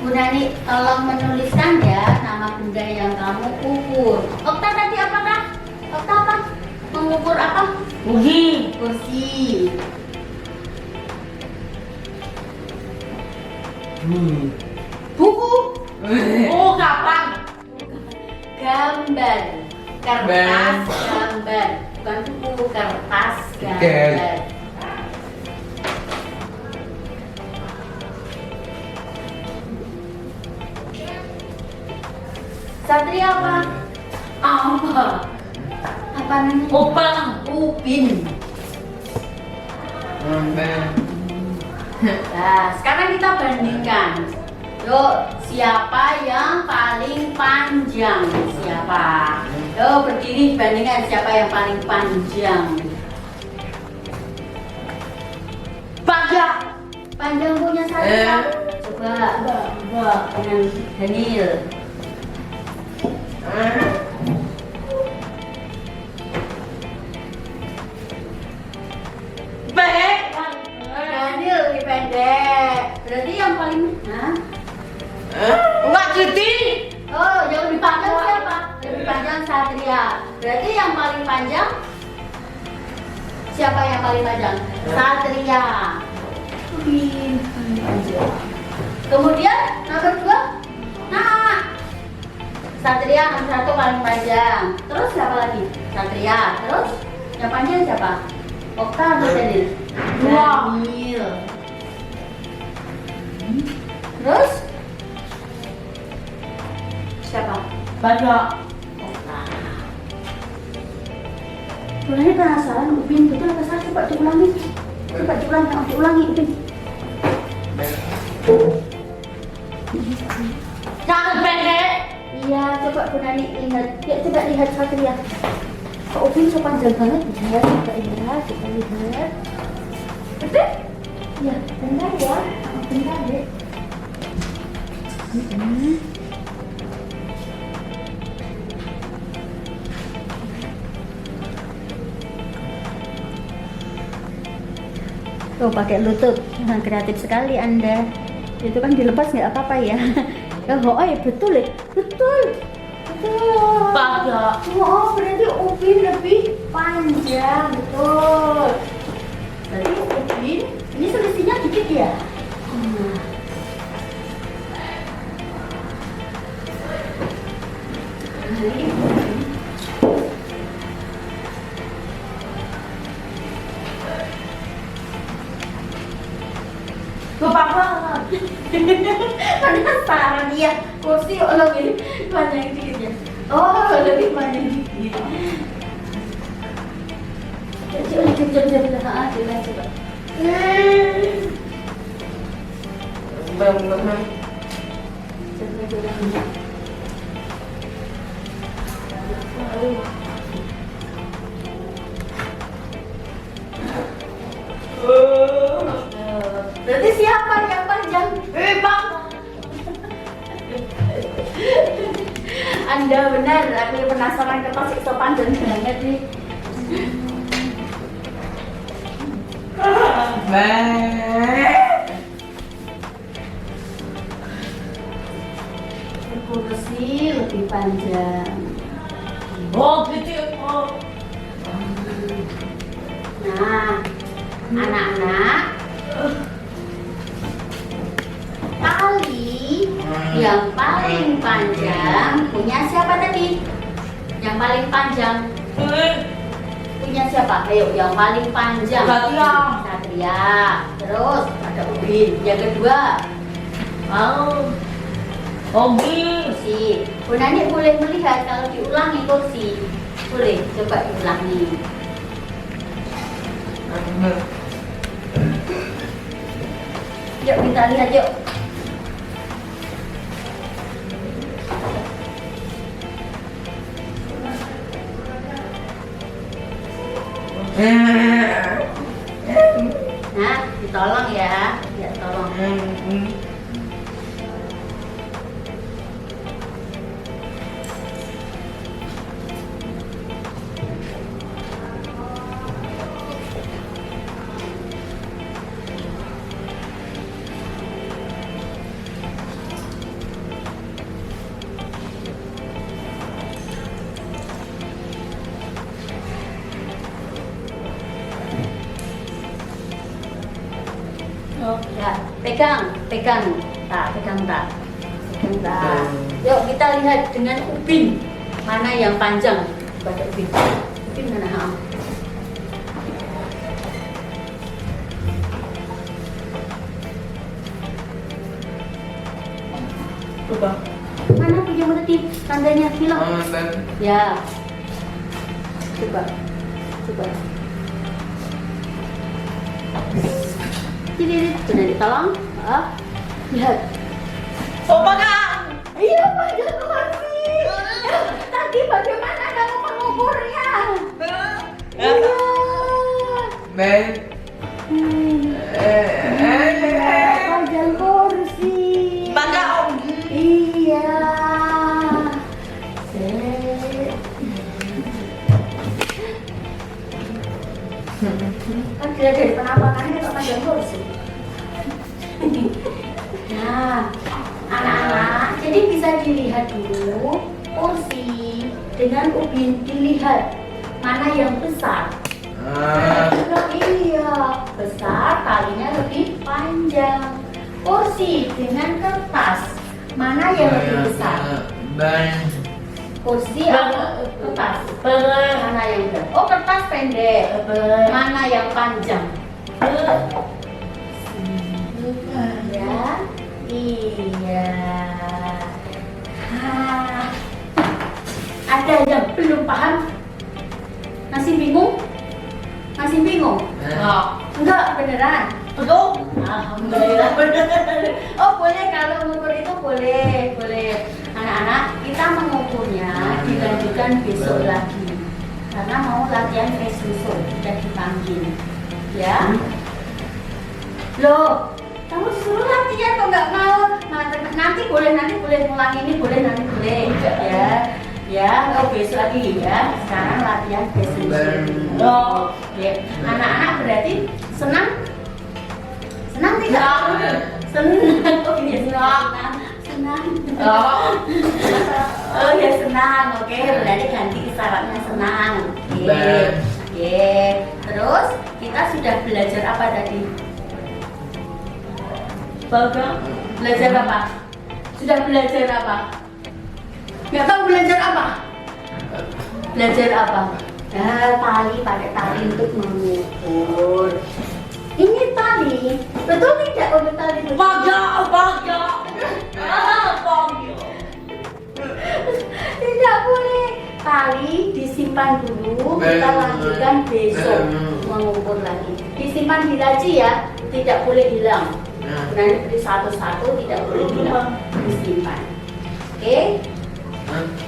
Bunani, tolong menuliskan ya nama benda yang kamu ukur. Okta tadi apakah? Okta apa? Mengukur apa? Ugi. Kursi. Buku. Oh kapan? Gambar. Kertas gambar. Bukan buku, kertas gambar. Satria apa? Apa? Apa namanya? Opang. Upin. Nah, sekarang kita bandingkan. Yuk, siapa yang paling panjang? Siapa? Yuk, berdiri bandingkan siapa yang paling panjang. Panjang. Panjang punya Satria. Coba dengan Daniel. Baik. Daniel lebih pendek. Berarti yang paling Mbak Cuti. Oh, yang lebih panjang siapa? Lebih panjang Satria. Berarti yang paling panjang siapa yang paling panjang? Satria. Paling panjang. Kemudian nomor 2, nah Satria nomor 1 paling panjang. Terus siapa lagi? Satria. Terus yang panjang siapa? Okta atau Daniel? Daniel. Terus? Siapa? Banyak. Boleh penasaran, Upin, betul apa salah? Coba diulangi. Diulangi, Upin. Jangan pendek. Iya, coba Bu Nani lihat. Ya, coba lihat Satria. Kok Upin so panjang banget? Ya, coba lihat. Betul? Ya, bentar ya. Bentar deh. Tuh pakai lutut, nah, kreatif sekali Anda. Itu kan dilepas nggak apa-apa ya. Oh, betul ya, betul. Banyak. Oh, berarti Upin lebih panjang, betul. Berarti Upin, ini selisihnya dikit ya. Gampang banget. Penasaran dia, kursi lebih panjang dikitnya. Oh, lebih panjang dikit. Coba. Berarti siapa yang panjang? Bang. Anda benar, aku penasaran kenapa sih so panjang banget nih. Kursi lebih panjang. Oh, gitu. Oh. Nah, anak-anak, tali yang paling panjang punya siapa tadi? Yang paling panjang punya siapa? Ayo, yang paling panjang. Satria. Terus ada Upin. Yang kedua, kursi. Bu Nani boleh melihat kalau diulangi kursi. Boleh, coba diulangi. Yuk kita lihat yuk. Nah, ditolong ya. Ya, tolong. Oh, ya, pegang. Yuk kita lihat dengan Upin mana yang panjang. Pada Upin mana? Coba. Mana punya meniti tandanya hilang? Ya. Coba. Ini sudah ditolong. Lihat. Oh, Bang. Iya, panjang kursi. Tadi bagaimana kamu mengukurnya? Iya. Panjang kursi. Bang. Iya. Kan tidak dari penampakannya kok panjang kursi. Nah, anak-anak, jadi bisa dilihat dulu kursi dengan Upin, dilihat mana yang besar. Iya, besar talinya lebih panjang. Kursi dengan kertas, mana yang lebih besar? Kursi atau kertas? Mana yang besar? Oh, kertas pendek. Mana yang panjang? Ya. Iya. Ah. Ada yang belum paham? Masih bingung? Masih bingung? Enggak, beneran. Belum. Alhamdulillah bener. Oh boleh, kalau mengukur itu boleh, boleh. Anak-anak, kita mengukurnya dilanjutkan besok lagi. Karena mau latihan face besok, sudah dipanggil. Ya. Loh, kamu suruh latihan kok nggak mau? Nanti boleh ngulang ini, boleh nanti boleh. Ya. Ya, oh besok lagi ya. Sekarang latihan face besok. Oh, ya. Anak-anak berarti senang? Senang tidak? Senang. Oh iya senang. Senang. Oh ya senang. Oke, berarti ganti isyaratnya senang. Oke. Oke. Terus kita sudah belajar apa tadi? Belajar apa? Sudah belajar apa? Nggak tahu belajar apa? Belajar apa? Tali, pakai tali untuk mengukur. Ini tali, betul tidak? Oh, tali. Bagja. Tidak boleh. Tali disimpan dulu, kita lanjutkan besok mengukur lagi. Disimpan di laci ya, tidak boleh hilang. Nanti beli satu-satu, tidak boleh hilang. Disimpan. Oke?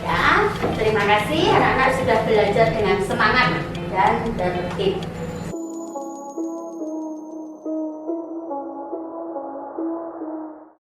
Ya, terima kasih anak-anak sudah belajar dengan semangat dan tertib.